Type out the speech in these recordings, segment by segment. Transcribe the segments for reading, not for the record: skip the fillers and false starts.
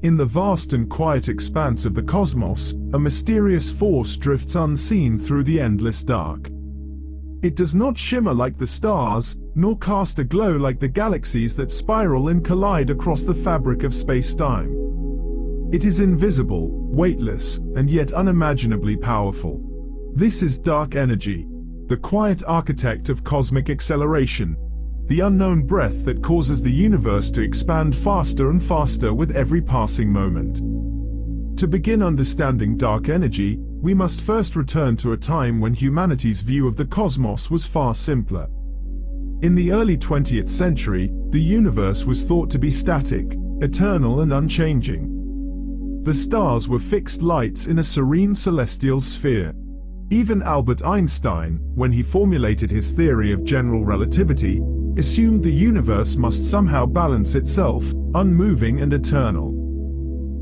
In the vast and quiet expanse of the cosmos, a mysterious force drifts unseen through the endless dark. It does not shimmer like the stars, nor cast a glow like the galaxies that spiral and collide across the fabric of space-time. It is invisible, weightless, and yet unimaginably powerful. This is dark energy, the quiet architect of cosmic acceleration, the unknown breath that causes the universe to expand faster and faster with every passing moment. To begin understanding dark energy, we must first return to a time when humanity's view of the cosmos was far simpler. In the early 20th century, the universe was thought to be static, eternal and unchanging. The stars were fixed lights in a serene celestial sphere. Even Albert Einstein, when he formulated his theory of general relativity, assumed the universe must somehow balance itself, unmoving and eternal.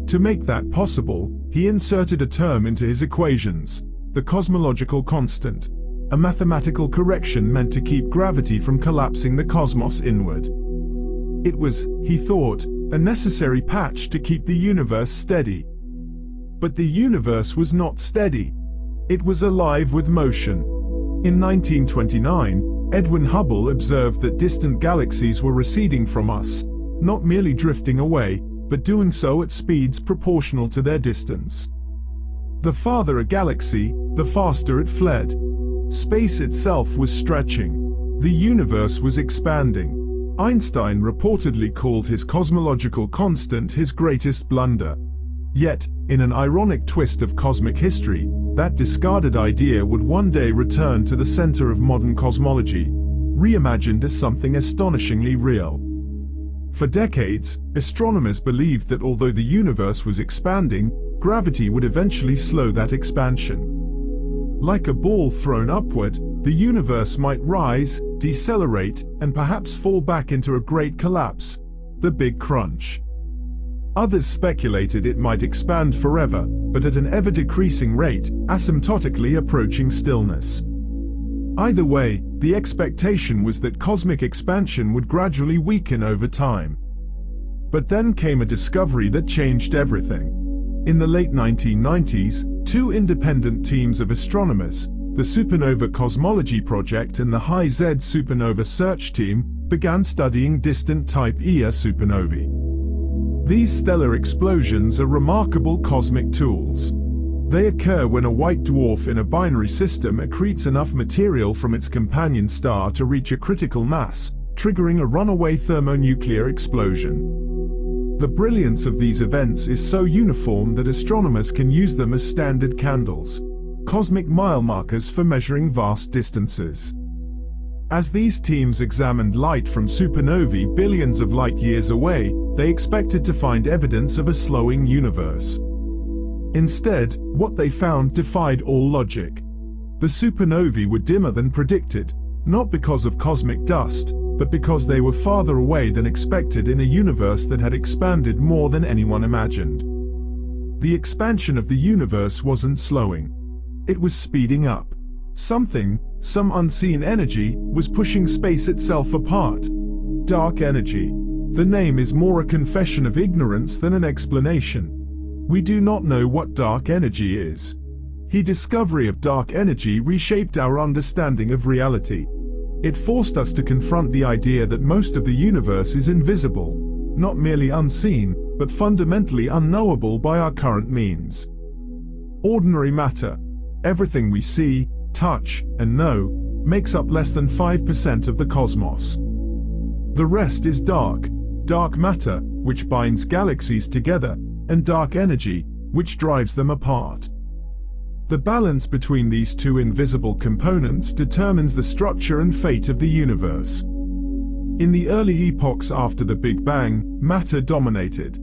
To make that possible, he inserted a term into his equations, the cosmological constant, a mathematical correction meant to keep gravity from collapsing the cosmos inward. It was, he thought, a necessary patch to keep the universe steady. But the universe was not steady. It was alive with motion. In 1929, Edwin Hubble observed that distant galaxies were receding from us, not merely drifting away, but doing so at speeds proportional to their distance. The farther a galaxy, the faster it fled. Space itself was stretching. The universe was expanding. Einstein reportedly called his cosmological constant his greatest blunder. Yet, in an ironic twist of cosmic history, that discarded idea would one day return to the center of modern cosmology, reimagined as something astonishingly real. For decades, astronomers believed that although the universe was expanding, gravity would eventually slow that expansion. Like a ball thrown upward, the universe might rise, decelerate, and perhaps fall back into a great collapse, the Big Crunch. Others speculated it might expand forever, but at an ever-decreasing rate, asymptotically approaching stillness. Either way, the expectation was that cosmic expansion would gradually weaken over time. But then came a discovery that changed everything. In the late 1990s, two independent teams of astronomers, the Supernova Cosmology Project and the High Z Supernova Search Team, began studying distant Type Ia supernovae. These stellar explosions are remarkable cosmic tools. They occur when a white dwarf in a binary system accretes enough material from its companion star to reach a critical mass, triggering a runaway thermonuclear explosion. The brilliance of these events is so uniform that astronomers can use them as standard candles, cosmic mile markers for measuring vast distances. As these teams examined light from supernovae billions of light-years away, they expected to find evidence of a slowing universe. Instead, what they found defied all logic. The supernovae were dimmer than predicted, not because of cosmic dust, but because they were farther away than expected in a universe that had expanded more than anyone imagined. The expansion of the universe wasn't slowing. It was speeding up. Some unseen energy, was pushing space itself apart. Dark energy. The name is more a confession of ignorance than an explanation. We do not know what dark energy is. The discovery of dark energy reshaped our understanding of reality. It forced us to confront the idea that most of the universe is invisible, not merely unseen, but fundamentally unknowable by our current means. Ordinary matter, everything we see, touch, and know, makes up less than 5% of the cosmos. The rest is dark matter, which binds galaxies together, and dark energy, which drives them apart. The balance between these two invisible components determines the structure and fate of the universe. In the early epochs after the Big Bang, matter dominated.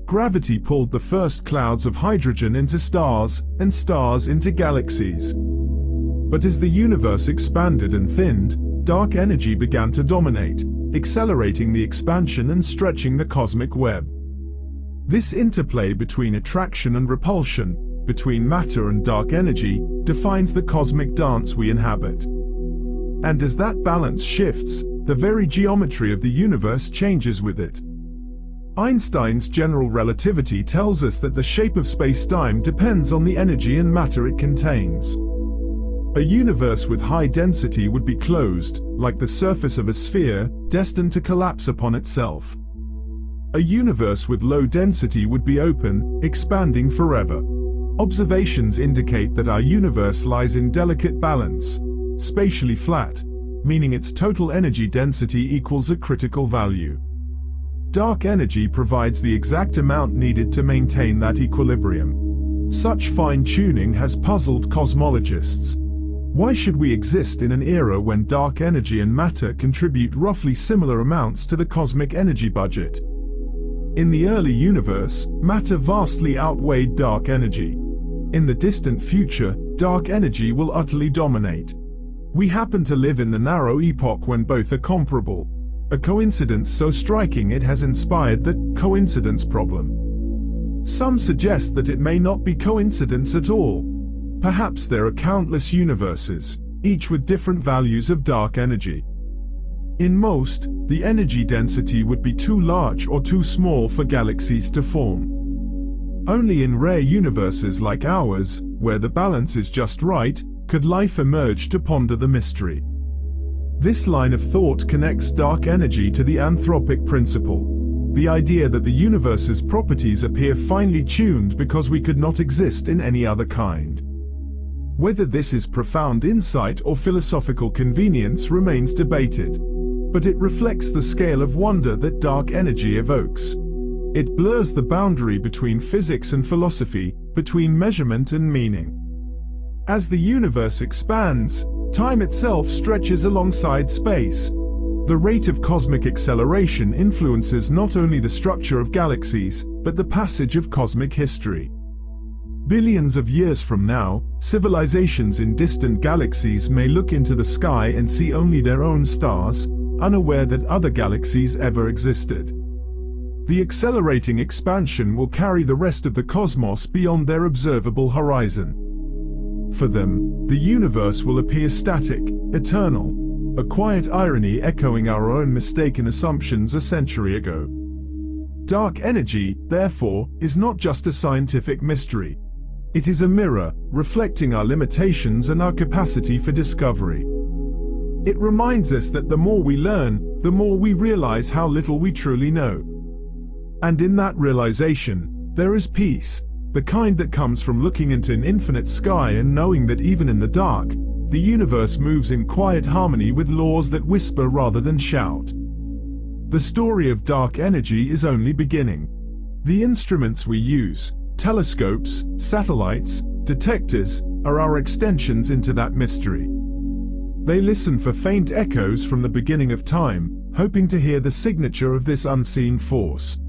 Gravity pulled the first clouds of hydrogen into stars, and stars into galaxies. But as the universe expanded and thinned, dark energy began to dominate, accelerating the expansion and stretching the cosmic web. This interplay between attraction and repulsion, between matter and dark energy, defines the cosmic dance we inhabit. And as that balance shifts, the very geometry of the universe changes with it. Einstein's general relativity tells us that the shape of space-time depends on the energy and matter it contains. A universe with high density would be closed, like the surface of a sphere, destined to collapse upon itself. A universe with low density would be open, expanding forever. Observations indicate that our universe lies in delicate balance, spatially flat, meaning its total energy density equals a critical value. Dark energy provides the exact amount needed to maintain that equilibrium. Such fine-tuning has puzzled cosmologists. Why should we exist in an era when dark energy and matter contribute roughly similar amounts to the cosmic energy budget? In the early universe, matter vastly outweighed dark energy. In the distant future, dark energy will utterly dominate. We happen to live in the narrow epoch when both are comparable. A coincidence so striking it has inspired the coincidence problem. Some suggest that it may not be coincidence at all. Perhaps there are countless universes, each with different values of dark energy. In most, the energy density would be too large or too small for galaxies to form. Only in rare universes like ours, where the balance is just right, could life emerge to ponder the mystery. This line of thought connects dark energy to the anthropic principle, the idea that the universe's properties appear finely tuned because we could not exist in any other kind. Whether this is profound insight or philosophical convenience remains debated, but it reflects the scale of wonder that dark energy evokes. It blurs the boundary between physics and philosophy, between measurement and meaning. As the universe expands, time itself stretches alongside space. The rate of cosmic acceleration influences not only the structure of galaxies, but the passage of cosmic history. Billions of years from now, civilizations in distant galaxies may look into the sky and see only their own stars, unaware that other galaxies ever existed. The accelerating expansion will carry the rest of the cosmos beyond their observable horizon. For them, the universe will appear static, eternal, a quiet irony echoing our own mistaken assumptions a century ago. Dark energy, therefore, is not just a scientific mystery. It is a mirror, reflecting our limitations and our capacity for discovery. It reminds us that the more we learn, the more we realize how little we truly know. And in that realization, there is peace. The kind that comes from looking into an infinite sky and knowing that even in the dark, the universe moves in quiet harmony with laws that whisper rather than shout. The story of dark energy is only beginning. The instruments we use, telescopes, satellites, detectors, are our extensions into that mystery. They listen for faint echoes from the beginning of time, hoping to hear the signature of this unseen force.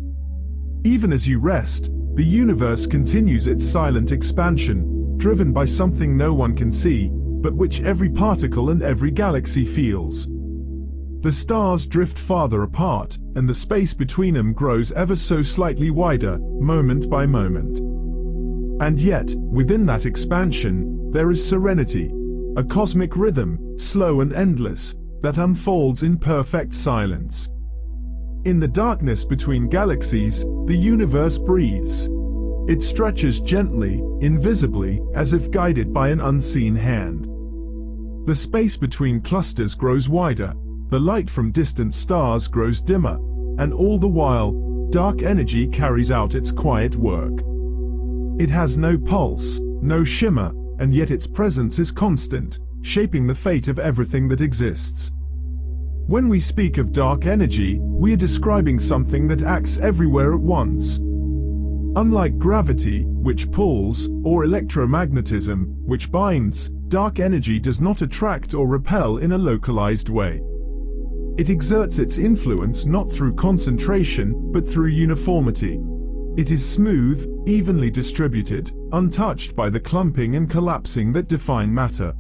Even as you rest, the universe continues its silent expansion, driven by something no one can see, but which every particle and every galaxy feels. The stars drift farther apart, and the space between them grows ever so slightly wider, moment by moment. And yet, within that expansion, there is serenity, a cosmic rhythm, slow and endless, that unfolds in perfect silence. In the darkness between galaxies, the universe breathes. It stretches gently, invisibly, as if guided by an unseen hand. The space between clusters grows wider, the light from distant stars grows dimmer, and all the while, dark energy carries out its quiet work. It has no pulse, no shimmer, and yet its presence is constant, shaping the fate of everything that exists. When we speak of dark energy, we are describing something that acts everywhere at once. Unlike gravity, which pulls, or electromagnetism, which binds, dark energy does not attract or repel in a localized way. It exerts its influence not through concentration, but through uniformity. It is smooth, evenly distributed, untouched by the clumping and collapsing that define matter.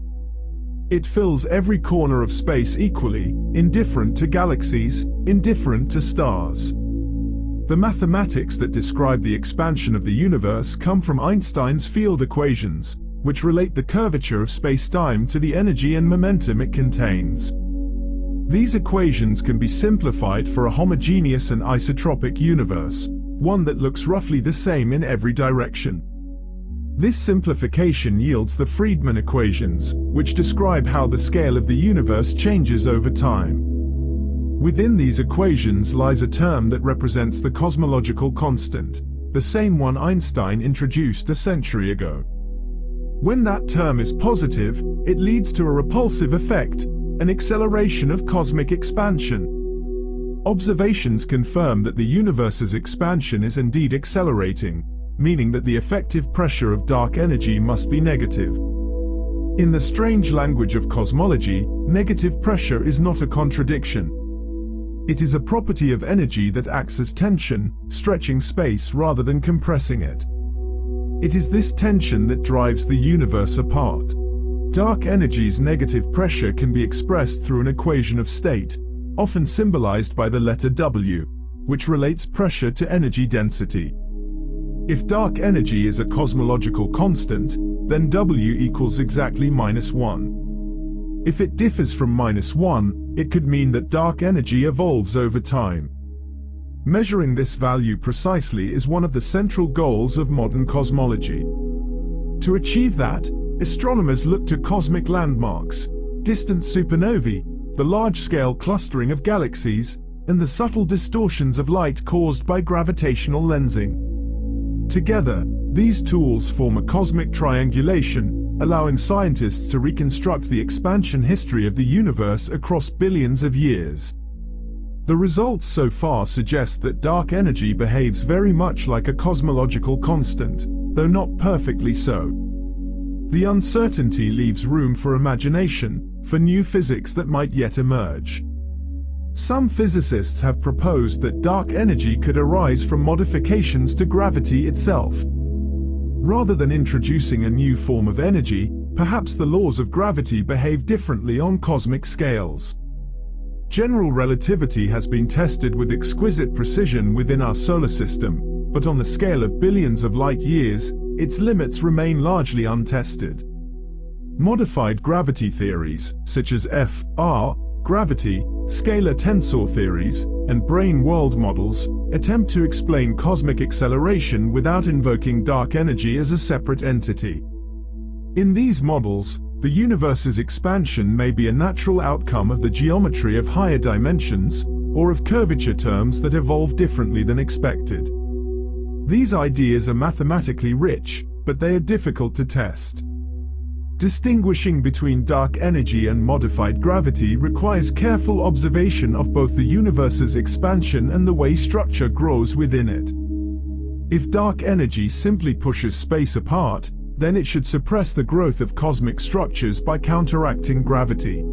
It fills every corner of space equally, indifferent to galaxies, indifferent to stars. The mathematics that describe the expansion of the universe come from Einstein's field equations, which relate the curvature of space-time to the energy and momentum it contains. These equations can be simplified for a homogeneous and isotropic universe, one that looks roughly the same in every direction. This simplification yields the Friedmann equations, which describe how the scale of the universe changes over time. Within these equations lies a term that represents the cosmological constant, the same one Einstein introduced a century ago. When that term is positive, it leads to a repulsive effect, an acceleration of cosmic expansion. Observations confirm that the universe's expansion is indeed accelerating, meaning that the effective pressure of dark energy must be negative. In the strange language of cosmology, negative pressure is not a contradiction. It is a property of energy that acts as tension, stretching space rather than compressing it. It is this tension that drives the universe apart. Dark energy's negative pressure can be expressed through an equation of state, often symbolized by the letter W, which relates pressure to energy density. If dark energy is a cosmological constant, then W equals exactly -1. If it differs from -1, it could mean that dark energy evolves over time. Measuring this value precisely is one of the central goals of modern cosmology. To achieve that, astronomers look to cosmic landmarks, distant supernovae, the large-scale clustering of galaxies, and the subtle distortions of light caused by gravitational lensing. Together, these tools form a cosmic triangulation, allowing scientists to reconstruct the expansion history of the universe across billions of years. The results so far suggest that dark energy behaves very much like a cosmological constant, though not perfectly so. The uncertainty leaves room for imagination, for new physics that might yet emerge. Some physicists have proposed that dark energy could arise from modifications to gravity itself. Rather than introducing a new form of energy, perhaps the laws of gravity behave differently on cosmic scales. General relativity has been tested with exquisite precision within our solar system, but on the scale of billions of light years, its limits remain largely untested. Modified gravity theories, such as F.R. gravity, scalar tensor theories, and brane world models, attempt to explain cosmic acceleration without invoking dark energy as a separate entity. In these models, the universe's expansion may be a natural outcome of the geometry of higher dimensions, or of curvature terms that evolve differently than expected. These ideas are mathematically rich, but they are difficult to test. Distinguishing between dark energy and modified gravity requires careful observation of both the universe's expansion and the way structure grows within it. If dark energy simply pushes space apart, then it should suppress the growth of cosmic structures by counteracting gravity.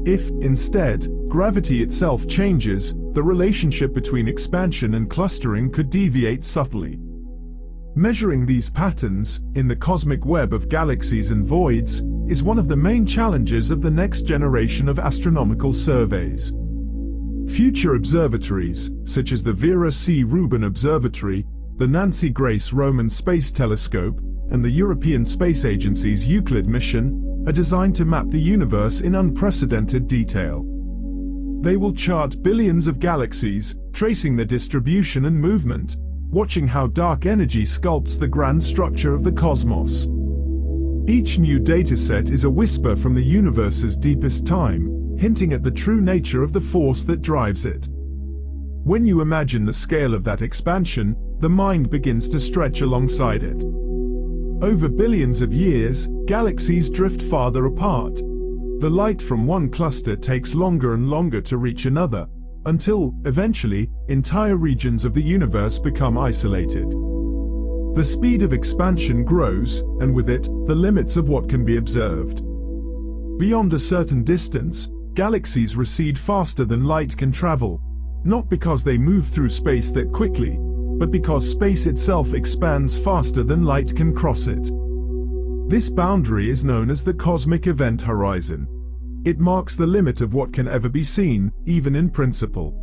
If, instead, gravity itself changes, the relationship between expansion and clustering could deviate subtly. Measuring these patterns, in the cosmic web of galaxies and voids, is one of the main challenges of the next generation of astronomical surveys. Future observatories, such as the Vera C. Rubin Observatory, the Nancy Grace Roman Space Telescope, and the European Space Agency's Euclid mission, are designed to map the universe in unprecedented detail. They will chart billions of galaxies, tracing their distribution and movement, watching how dark energy sculpts the grand structure of the cosmos. Each new dataset is a whisper from the universe's deepest time, hinting at the true nature of the force that drives it. When you imagine the scale of that expansion, the mind begins to stretch alongside it. Over billions of years, galaxies drift farther apart. The light from one cluster takes longer and longer to reach another, until, eventually, entire regions of the universe become isolated. The speed of expansion grows, and with it, the limits of what can be observed. Beyond a certain distance, galaxies recede faster than light can travel, not because they move through space that quickly, but because space itself expands faster than light can cross it. This boundary is known as the cosmic event horizon. It marks the limit of what can ever be seen, even in principle.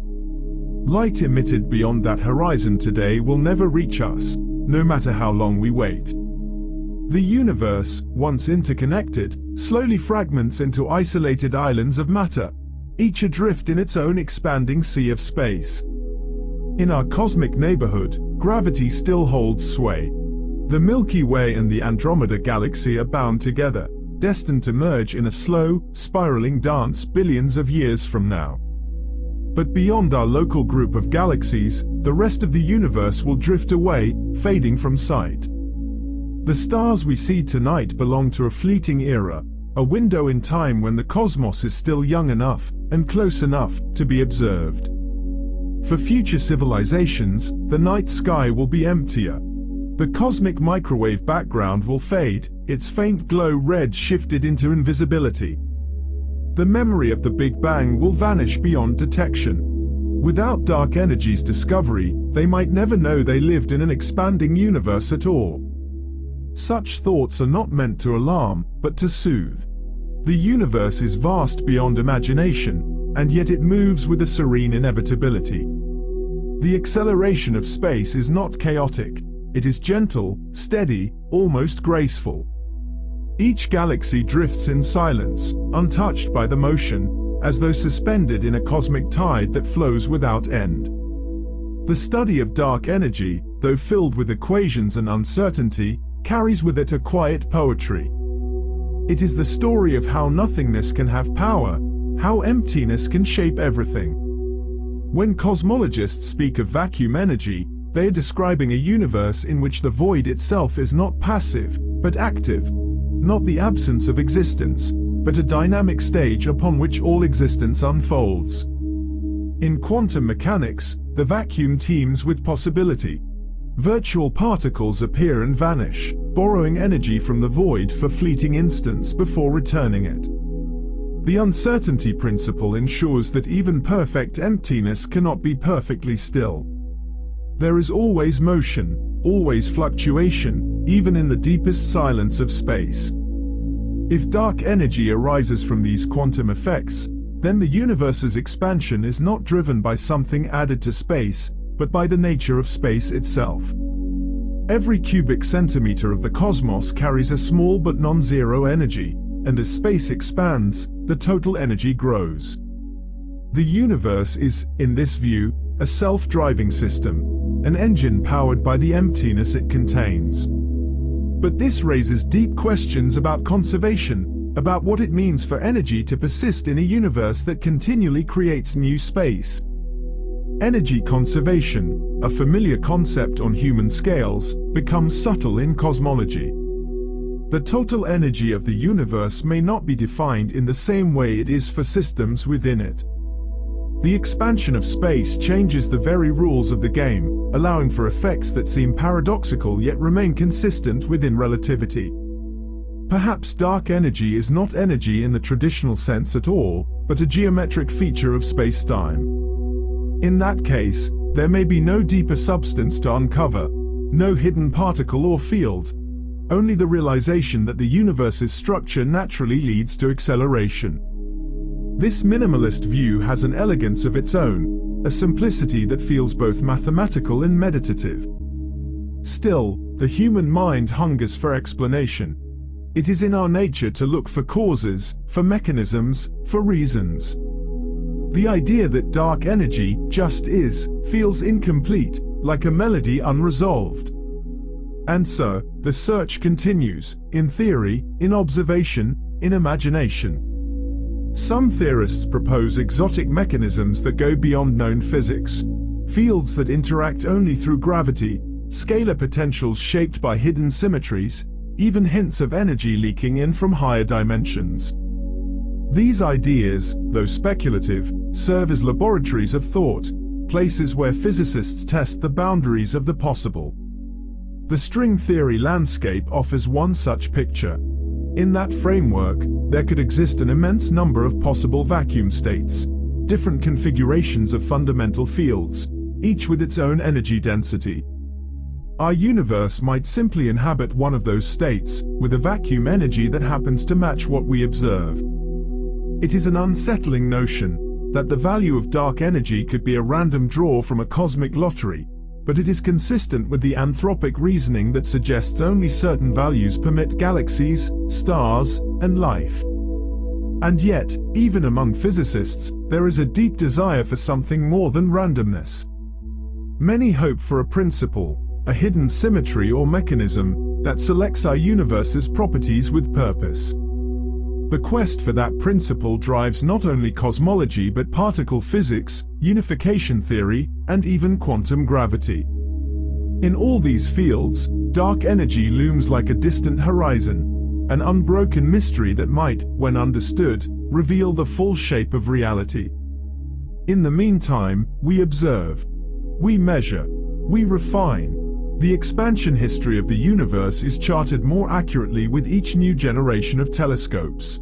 Light emitted beyond that horizon today will never reach us, no matter how long we wait. The universe, once interconnected, slowly fragments into isolated islands of matter. each adrift in its own expanding sea of space. In our cosmic neighborhood, gravity still holds sway. The Milky Way and the Andromeda Galaxy are bound together, destined to merge in a slow, spiraling dance billions of years from now. But beyond our local group of galaxies, the rest of the universe will drift away, fading from sight. The stars we see tonight belong to a fleeting era, a window in time when the cosmos is still young enough and close enough to be observed. For future civilizations, the night sky will be emptier. The cosmic microwave background will fade, its faint glow red shifted into invisibility. The memory of the Big Bang will vanish beyond detection. Without dark energy's discovery, they might never know they lived in an expanding universe at all. Such thoughts are not meant to alarm, but to soothe. The universe is vast beyond imagination, and yet it moves with a serene inevitability. The acceleration of space is not chaotic. It is gentle, steady, almost graceful. Each galaxy drifts in silence, untouched by the motion, as though suspended in a cosmic tide that flows without end. The study of dark energy, though filled with equations and uncertainty, carries with it a quiet poetry. It is the story of how nothingness can have power, how emptiness can shape everything. When cosmologists speak of vacuum energy, they are describing a universe in which the void itself is not passive, but active. Not the absence of existence, but a dynamic stage upon which all existence unfolds. In quantum mechanics, the vacuum teems with possibility. Virtual particles appear and vanish, borrowing energy from the void for fleeting instants before returning it. The uncertainty principle ensures that even perfect emptiness cannot be perfectly still. There is always motion, always fluctuation, even in the deepest silence of space. If dark energy arises from these quantum effects, then the universe's expansion is not driven by something added to space, but by the nature of space itself. Every cubic centimeter of the cosmos carries a small but non-zero energy, and as space expands, the total energy grows. The universe is, in this view, a self-driving system, an engine powered by the emptiness it contains. But this raises deep questions about conservation, about what it means for energy to persist in a universe that continually creates new space. Energy conservation, a familiar concept on human scales, becomes subtle in cosmology. The total energy of the universe may not be defined in the same way it is for systems within it. The expansion of space changes the very rules of the game, allowing for effects that seem paradoxical yet remain consistent within relativity. Perhaps dark energy is not energy in the traditional sense at all, but a geometric feature of space-time. In that case, there may be no deeper substance to uncover, no hidden particle or field, only the realization that the universe's structure naturally leads to acceleration. This minimalist view has an elegance of its own, a simplicity that feels both mathematical and meditative. Still, the human mind hungers for explanation. It is in our nature to look for causes, for mechanisms, for reasons. The idea that dark energy just is feels incomplete, like a melody unresolved. And so, the search continues, in theory, in observation, in imagination. Some theorists propose exotic mechanisms that go beyond known physics, fields that interact only through gravity, scalar potentials shaped by hidden symmetries, even hints of energy leaking in from higher dimensions. These ideas, though speculative, serve as laboratories of thought, places where physicists test the boundaries of the possible. The string theory landscape offers one such picture. In that framework, there could exist an immense number of possible vacuum states, different configurations of fundamental fields, each with its own energy density. Our universe might simply inhabit one of those states, with a vacuum energy that happens to match what we observe. It is an unsettling notion that the value of dark energy could be a random draw from a cosmic lottery, but it is consistent with the anthropic reasoning that suggests only certain values permit galaxies, stars, and life. And yet, even among physicists, there is a deep desire for something more than randomness. Many hope for a principle, a hidden symmetry or mechanism, that selects our universe's properties with purpose. The quest for that principle drives not only cosmology but particle physics, unification theory, and even quantum gravity. In all these fields, dark energy looms like a distant horizon, an unbroken mystery that might, when understood, reveal the full shape of reality. In the meantime, we observe, we measure, we refine. The expansion history of the universe is charted more accurately with each new generation of telescopes.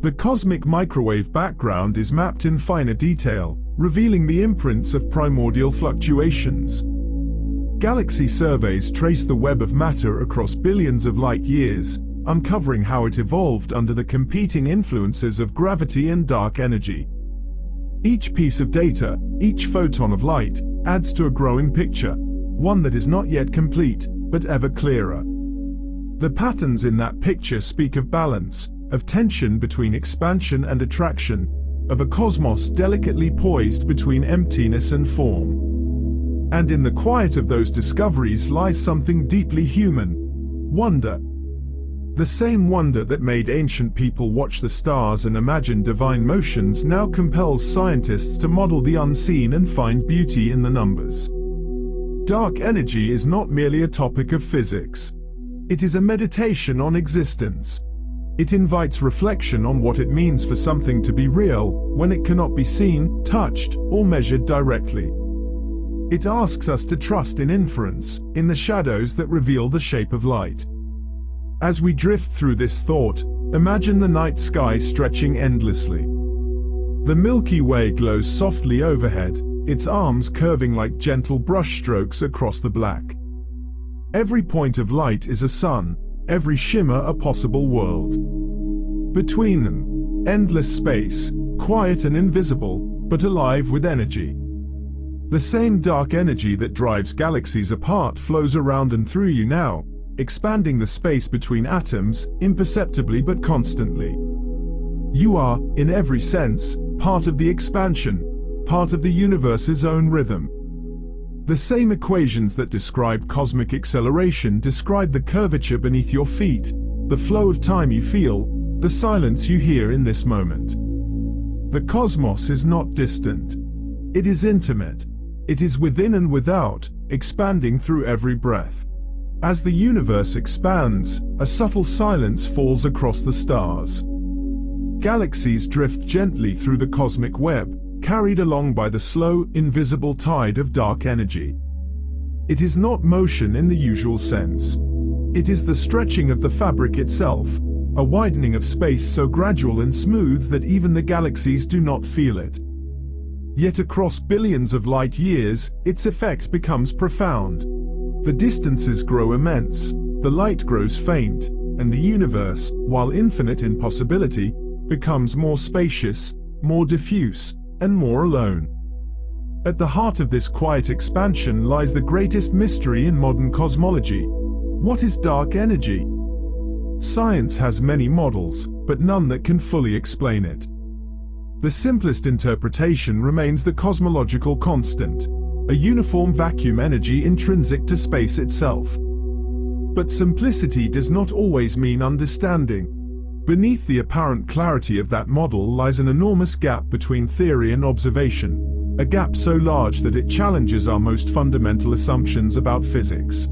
The cosmic microwave background is mapped in finer detail, revealing the imprints of primordial fluctuations. Galaxy surveys trace the web of matter across billions of light years, uncovering how it evolved under the competing influences of gravity and dark energy. Each piece of data, each photon of light, adds to a growing picture, one that is not yet complete, but ever clearer. The patterns in that picture speak of balance, of tension between expansion and attraction, of a cosmos delicately poised between emptiness and form. And in the quiet of those discoveries lies something deeply human: wonder. The same wonder that made ancient people watch the stars and imagine divine motions now compels scientists to model the unseen and find beauty in the numbers. Dark energy is not merely a topic of physics. It is a meditation on existence. It invites reflection on what it means for something to be real when it cannot be seen, touched, or measured directly. It asks us to trust in inference, in the shadows that reveal the shape of light. As we drift through this thought, imagine the night sky stretching endlessly. The Milky Way glows softly overhead, its arms curving like gentle brushstrokes across the black. Every point of light is a sun, every shimmer a possible world. Between them, endless space, quiet and invisible, but alive with energy. The same dark energy that drives galaxies apart flows around and through you now, expanding the space between atoms, imperceptibly but constantly. You are, in every sense, part of the expansion, part of the universe's own rhythm. The same equations that describe cosmic acceleration describe the curvature beneath your feet, the flow of time you feel, the silence you hear in this moment. The cosmos is not distant. It is intimate. It is within and without, expanding through every breath. As the universe expands, a subtle silence falls across the stars. Galaxies drift gently through the cosmic web, carried along by the slow, invisible tide of dark energy. It is not motion in the usual sense. It is the stretching of the fabric itself, a widening of space so gradual and smooth that even the galaxies do not feel it. Yet across billions of light years, its effect becomes profound. The distances grow immense, the light grows faint, and the universe, while infinite in possibility, becomes more spacious, more diffuse, and more alone. At the heart of this quiet expansion lies the greatest mystery in modern cosmology. What is dark energy? Science has many models, but none that can fully explain it. The simplest interpretation remains the cosmological constant, a uniform vacuum energy intrinsic to space itself. But simplicity does not always mean understanding. Beneath the apparent clarity of that model lies an enormous gap between theory and observation, a gap so large that it challenges our most fundamental assumptions about physics.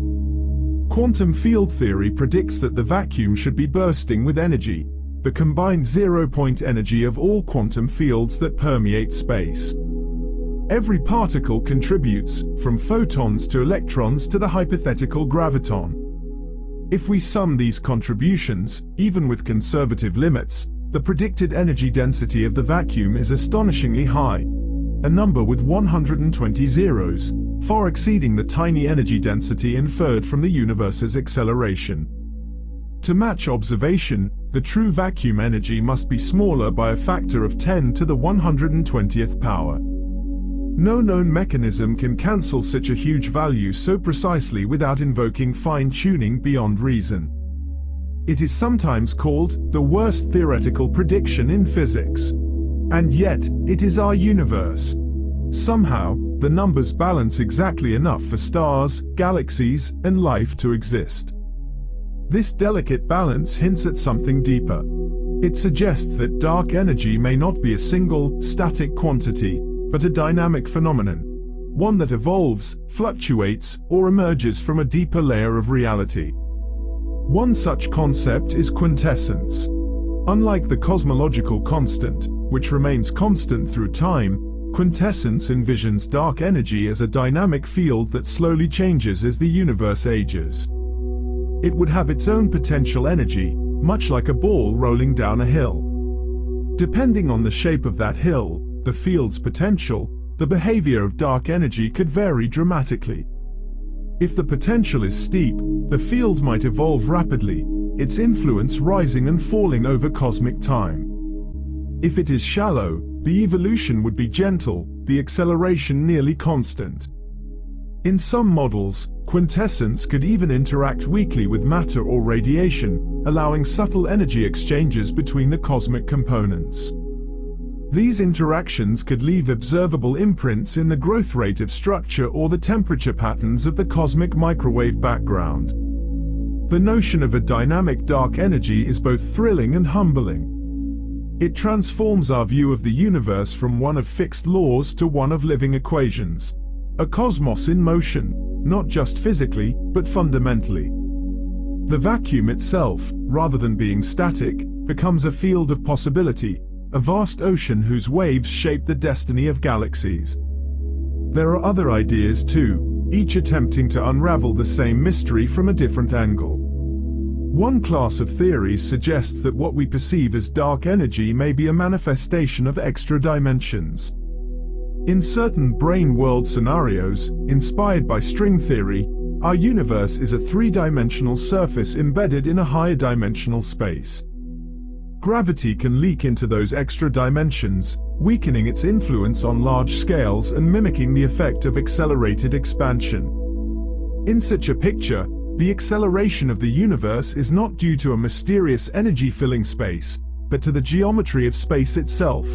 Quantum field theory predicts that the vacuum should be bursting with energy, the combined zero-point energy of all quantum fields that permeate space. Every particle contributes, from photons to electrons to the hypothetical graviton. If we sum these contributions, even with conservative limits, the predicted energy density of the vacuum is astonishingly high, a number with 120 zeros, far exceeding the tiny energy density inferred from the universe's acceleration. To match observation, the true vacuum energy must be smaller by a factor of 10 to the 120th power. No known mechanism can cancel such a huge value so precisely without invoking fine-tuning beyond reason. It is sometimes called the worst theoretical prediction in physics. And yet, it is our universe. Somehow, the numbers balance exactly enough for stars, galaxies, and life to exist. This delicate balance hints at something deeper. It suggests that dark energy may not be a single, static quantity, but a dynamic phenomenon, one that evolves, fluctuates, or emerges from a deeper layer of reality. One such concept is quintessence. Unlike the cosmological constant, which remains constant through time, quintessence envisions dark energy as a dynamic field that slowly changes as the universe ages. It would have its own potential energy, much like a ball rolling down a hill. Depending on the shape of that hill, the field's potential, the behavior of dark energy could vary dramatically. If the potential is steep, the field might evolve rapidly, its influence rising and falling over cosmic time. If it is shallow, the evolution would be gentle, the acceleration nearly constant. In some models, quintessence could even interact weakly with matter or radiation, allowing subtle energy exchanges between the cosmic components. These interactions could leave observable imprints in the growth rate of structure or the temperature patterns of the cosmic microwave background. The notion of a dynamic dark energy is both thrilling and humbling. It transforms our view of the universe from one of fixed laws to one of living equations. A cosmos in motion, not just physically, but fundamentally. The vacuum itself, rather than being static, becomes a field of possibility, a vast ocean whose waves shape the destiny of galaxies. There are other ideas too, each attempting to unravel the same mystery from a different angle. One class of theories suggests that what we perceive as dark energy may be a manifestation of extra dimensions. In certain brain world scenarios, inspired by string theory, our universe is a three-dimensional surface embedded in a higher dimensional space. Gravity can leak into those extra dimensions, weakening its influence on large scales and mimicking the effect of accelerated expansion. In such a picture, the acceleration of the universe is not due to a mysterious energy-filling space, but to the geometry of space itself,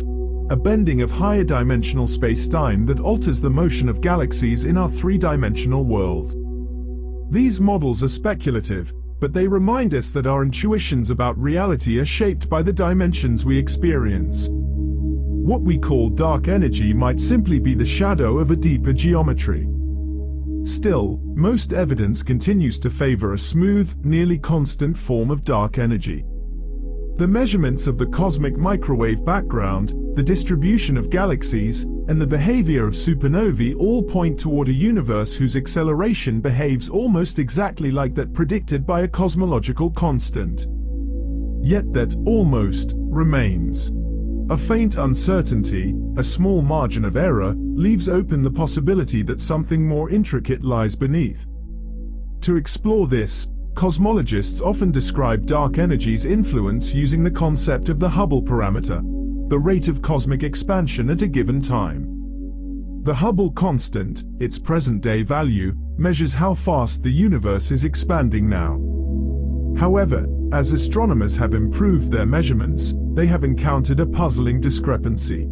a bending of higher dimensional space-time that alters the motion of galaxies in our three-dimensional world. These models are speculative, but they remind us that our intuitions about reality are shaped by the dimensions we experience. What we call dark energy might simply be the shadow of a deeper geometry. Still, most evidence continues to favor a smooth, nearly constant form of dark energy. The measurements of the cosmic microwave background, the distribution of galaxies, and the behavior of supernovae all point toward a universe whose acceleration behaves almost exactly like that predicted by a cosmological constant. Yet that almost remains. A faint uncertainty, a small margin of error, leaves open the possibility that something more intricate lies beneath. To explore this, cosmologists often describe dark energy's influence using the concept of the Hubble parameter, the rate of cosmic expansion at a given time. The Hubble constant, its present-day value, measures how fast the universe is expanding now. However, as astronomers have improved their measurements, they have encountered a puzzling discrepancy.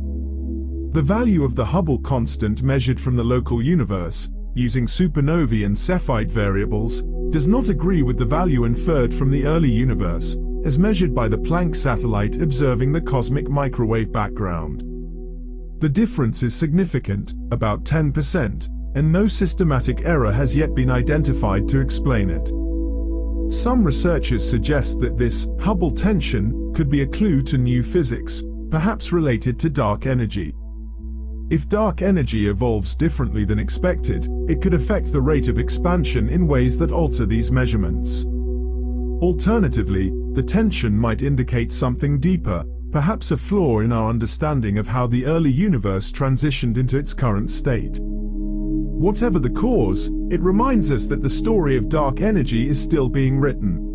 The value of the Hubble constant measured from the local universe, using supernovae and Cepheid variables, does not agree with the value inferred from the early universe, as measured by the Planck satellite observing the cosmic microwave background. The difference is significant, about 10%, and no systematic error has yet been identified to explain it. Some researchers suggest that this Hubble tension could be a clue to new physics, perhaps related to dark energy. If dark energy evolves differently than expected, it could affect the rate of expansion in ways that alter these measurements. Alternatively, the tension might indicate something deeper, perhaps a flaw in our understanding of how the early universe transitioned into its current state. Whatever the cause, it reminds us that the story of dark energy is still being written.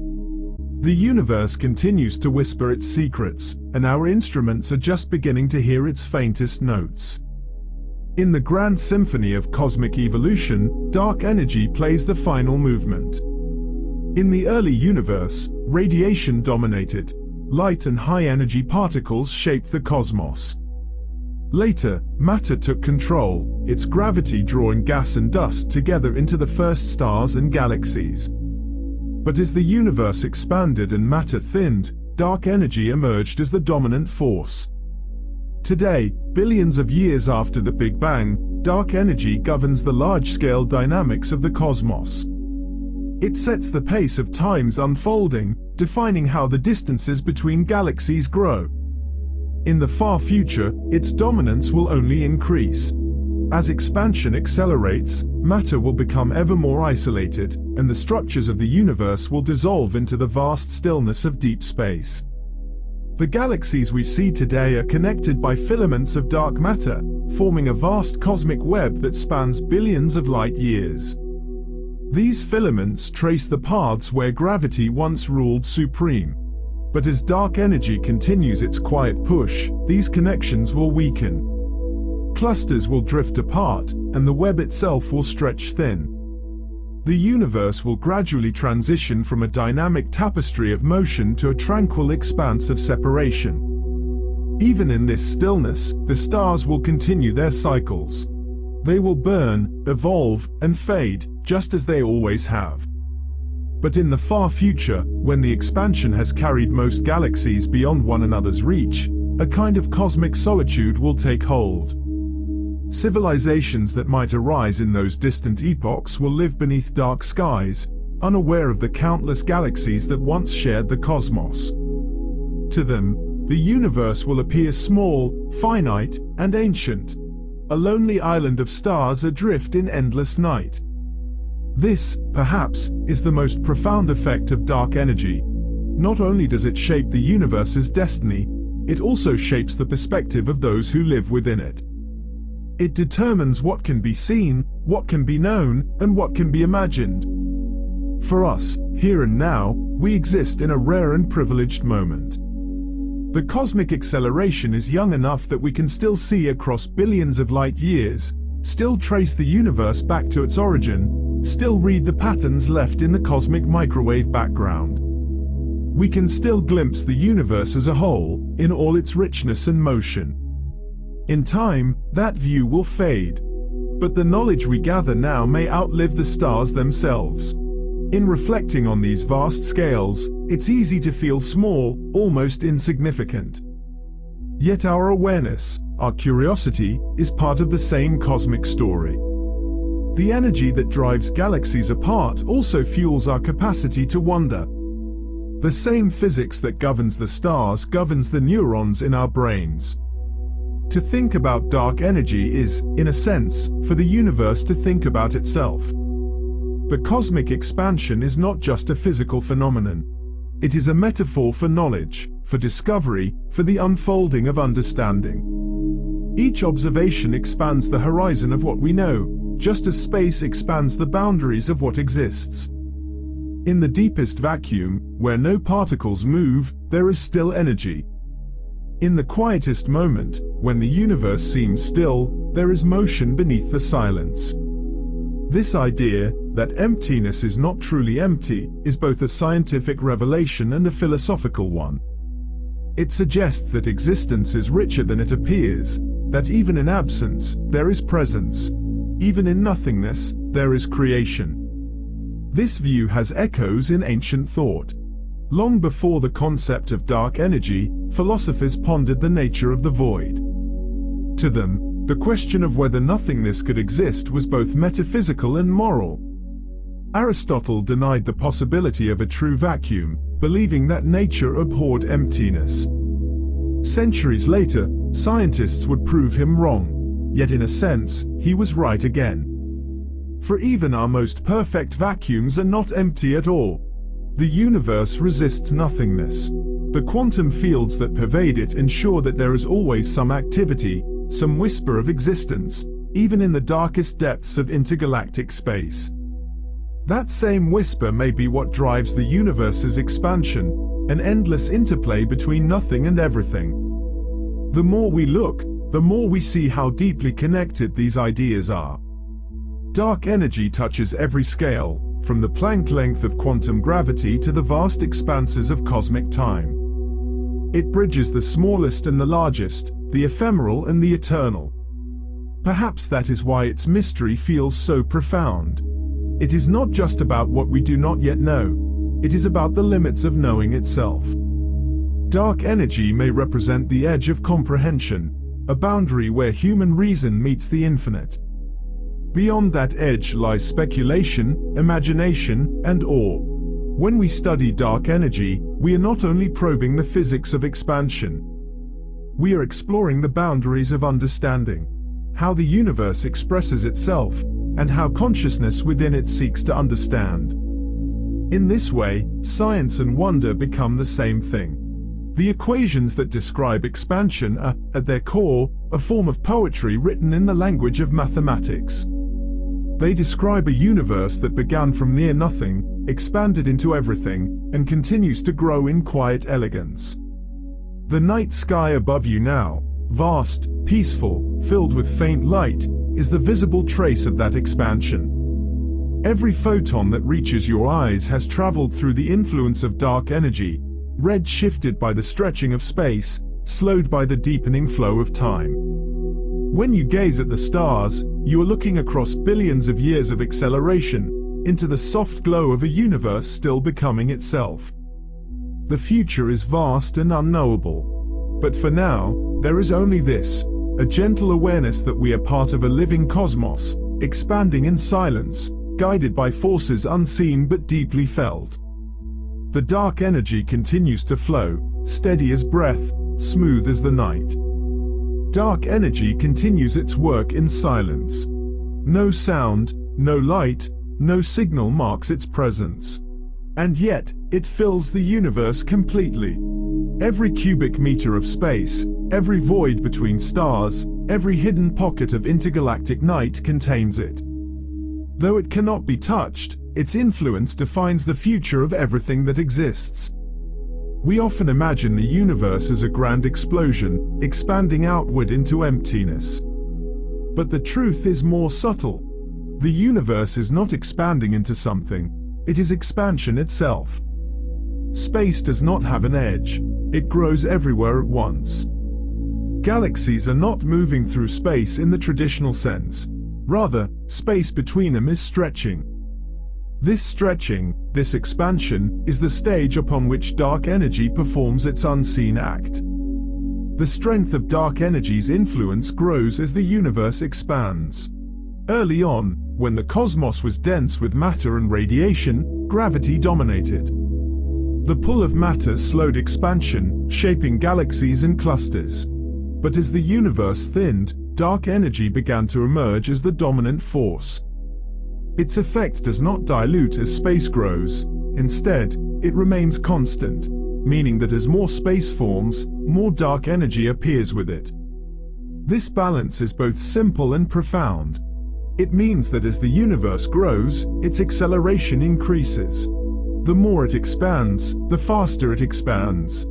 The universe continues to whisper its secrets, and our instruments are just beginning to hear its faintest notes. In the grand symphony of cosmic evolution, dark energy plays the final movement. In the early universe, radiation dominated. Light and high-energy particles shaped the cosmos. Later, matter took control, its gravity drawing gas and dust together into the first stars and galaxies. But as the universe expanded and matter thinned, dark energy emerged as the dominant force. Today, billions of years after the Big Bang, dark energy governs the large-scale dynamics of the cosmos. It sets the pace of time's unfolding, defining how the distances between galaxies grow. In the far future, its dominance will only increase. As expansion accelerates, matter will become ever more isolated, and the structures of the universe will dissolve into the vast stillness of deep space. The galaxies we see today are connected by filaments of dark matter, forming a vast cosmic web that spans billions of light years. These filaments trace the paths where gravity once ruled supreme. But as dark energy continues its quiet push, these connections will weaken. Clusters will drift apart, and the web itself will stretch thin. The universe will gradually transition from a dynamic tapestry of motion to a tranquil expanse of separation. Even in this stillness, the stars will continue their cycles. They will burn, evolve, and fade, just as they always have. But in the far future, when the expansion has carried most galaxies beyond one another's reach, a kind of cosmic solitude will take hold. Civilizations that might arise in those distant epochs will live beneath dark skies, unaware of the countless galaxies that once shared the cosmos. To them, the universe will appear small, finite, and ancient, a lonely island of stars adrift in endless night. This, perhaps, is the most profound effect of dark energy. Not only does it shape the universe's destiny, it also shapes the perspective of those who live within it. It determines what can be seen, what can be known, and what can be imagined. For us, here and now, we exist in a rare and privileged moment. The cosmic acceleration is young enough that we can still see across billions of light years, still trace the universe back to its origin, still read the patterns left in the cosmic microwave background. We can still glimpse the universe as a whole, in all its richness and motion. In time, that view will fade. But the knowledge we gather now may outlive the stars themselves. In reflecting on these vast scales, it's easy to feel small, almost insignificant. Yet our awareness, our curiosity, is part of the same cosmic story. The energy that drives galaxies apart also fuels our capacity to wonder. The same physics that governs the stars governs the neurons in our brains. To think about dark energy is, in a sense, for the universe to think about itself. The cosmic expansion is not just a physical phenomenon. It is a metaphor for knowledge, for discovery, for the unfolding of understanding. Each observation expands the horizon of what we know, just as space expands the boundaries of what exists. In the deepest vacuum, where no particles move, there is still energy. In the quietest moment, when the universe seems still, there is motion beneath the silence. This idea, that emptiness is not truly empty, is both a scientific revelation and a philosophical one. It suggests that existence is richer than it appears, that even in absence, there is presence. Even in nothingness, there is creation. This view has echoes in ancient thought. Long before the concept of dark energy, philosophers pondered the nature of the void. To them, the question of whether nothingness could exist was both metaphysical and moral. Aristotle denied the possibility of a true vacuum, believing that nature abhorred emptiness. Centuries later, scientists would prove him wrong, yet in a sense, he was right again. For even our most perfect vacuums are not empty at all. The universe resists nothingness. The quantum fields that pervade it ensure that there is always some activity, some whisper of existence, even in the darkest depths of intergalactic space. That same whisper may be what drives the universe's expansion, an endless interplay between nothing and everything. The more we look, the more we see how deeply connected these ideas are. Dark energy touches every scale, from the Planck length of quantum gravity to the vast expanses of cosmic time. It bridges the smallest and the largest, the ephemeral and the eternal. Perhaps that is why its mystery feels so profound. It is not just about what we do not yet know, it is about the limits of knowing itself. Dark energy may represent the edge of comprehension, a boundary where human reason meets the infinite. Beyond that edge lies speculation, imagination, and awe. When we study dark energy, we are not only probing the physics of expansion. We are exploring the boundaries of understanding, how the universe expresses itself, and how consciousness within it seeks to understand. In this way, science and wonder become the same thing. The equations that describe expansion are, at their core, a form of poetry written in the language of mathematics. They describe a universe that began from near nothing, expanded into everything, and continues to grow in quiet elegance. The night sky above you now, vast, peaceful, filled with faint light, is the visible trace of that expansion. Every photon that reaches your eyes has traveled through the influence of dark energy, red shifted by the stretching of space, slowed by the deepening flow of time. When you gaze at the stars, you are looking across billions of years of acceleration, into the soft glow of a universe still becoming itself. The future is vast and unknowable. But for now, there is only this, a gentle awareness that we are part of a living cosmos, expanding in silence, guided by forces unseen but deeply felt. The dark energy continues to flow, steady as breath, smooth as the night. Dark energy continues its work in silence. No sound, no light, no signal marks its presence. And yet, it fills the universe completely. Every cubic meter of space, every void between stars, every hidden pocket of intergalactic night contains it. Though it cannot be touched, its influence defines the future of everything that exists. We often imagine the universe as a grand explosion, expanding outward into emptiness. But the truth is more subtle. The universe is not expanding into something, it is expansion itself. Space does not have an edge, it grows everywhere at once. Galaxies are not moving through space in the traditional sense. Rather, space between them is stretching. This stretching, this expansion, is the stage upon which dark energy performs its unseen act. The strength of dark energy's influence grows as the universe expands. Early on, when the cosmos was dense with matter and radiation, gravity dominated. The pull of matter slowed expansion, shaping galaxies and clusters. But as the universe thinned, dark energy began to emerge as the dominant force. Its effect does not dilute as space grows. Instead, it remains constant, meaning that as more space forms, more dark energy appears with it. This balance is both simple and profound. It means that as the universe grows, its acceleration increases. The more it expands, the faster it expands.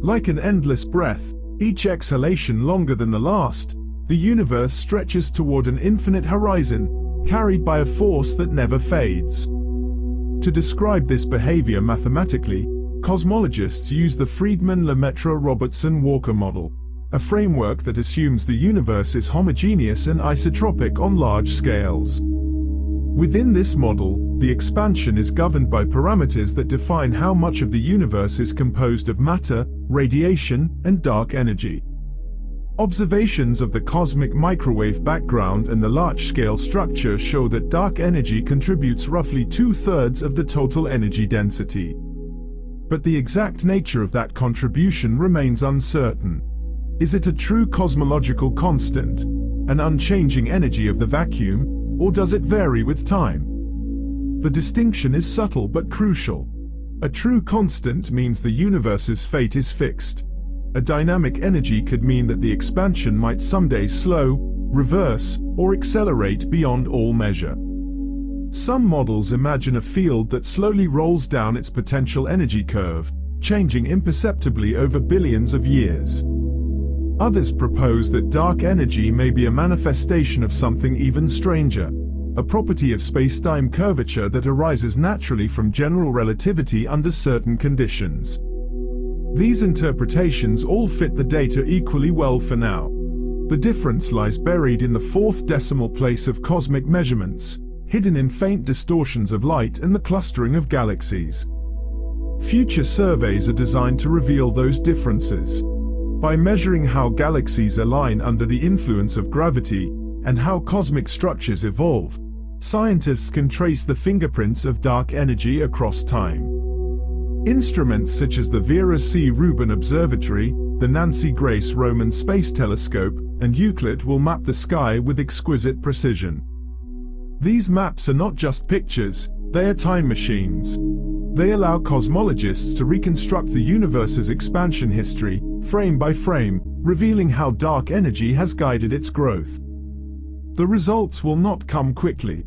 Like an endless breath, each exhalation longer than the last, the universe stretches toward an infinite horizon, carried by a force that never fades. To describe this behavior mathematically, cosmologists use the Friedmann-Lemaitre-Robertson-Walker model, a framework that assumes the universe is homogeneous and isotropic on large scales. Within this model, the expansion is governed by parameters that define how much of the universe is composed of matter, radiation, and dark energy. Observations of the cosmic microwave background and the large-scale structure show that dark energy contributes roughly 2/3 of the total energy density. But the exact nature of that contribution remains uncertain. Is it a true cosmological constant, an unchanging energy of the vacuum, or does it vary with time? The distinction is subtle but crucial. A true constant means the universe's fate is fixed. A dynamic energy could mean that the expansion might someday slow, reverse, or accelerate beyond all measure. Some models imagine a field that slowly rolls down its potential energy curve, changing imperceptibly over billions of years. Others propose that dark energy may be a manifestation of something even stranger, a property of space-time curvature that arises naturally from general relativity under certain conditions. These interpretations all fit the data equally well for now. The difference lies buried in the fourth decimal place of cosmic measurements, hidden in faint distortions of light and the clustering of galaxies. Future surveys are designed to reveal those differences. By measuring how galaxies align under the influence of gravity and how cosmic structures evolve, scientists can trace the fingerprints of dark energy across time. Instruments such as the Vera C. Rubin Observatory, the Nancy Grace Roman Space Telescope, and Euclid will map the sky with exquisite precision. These maps are not just pictures, they are time machines. They allow cosmologists to reconstruct the universe's expansion history, frame by frame, revealing how dark energy has guided its growth. The results will not come quickly.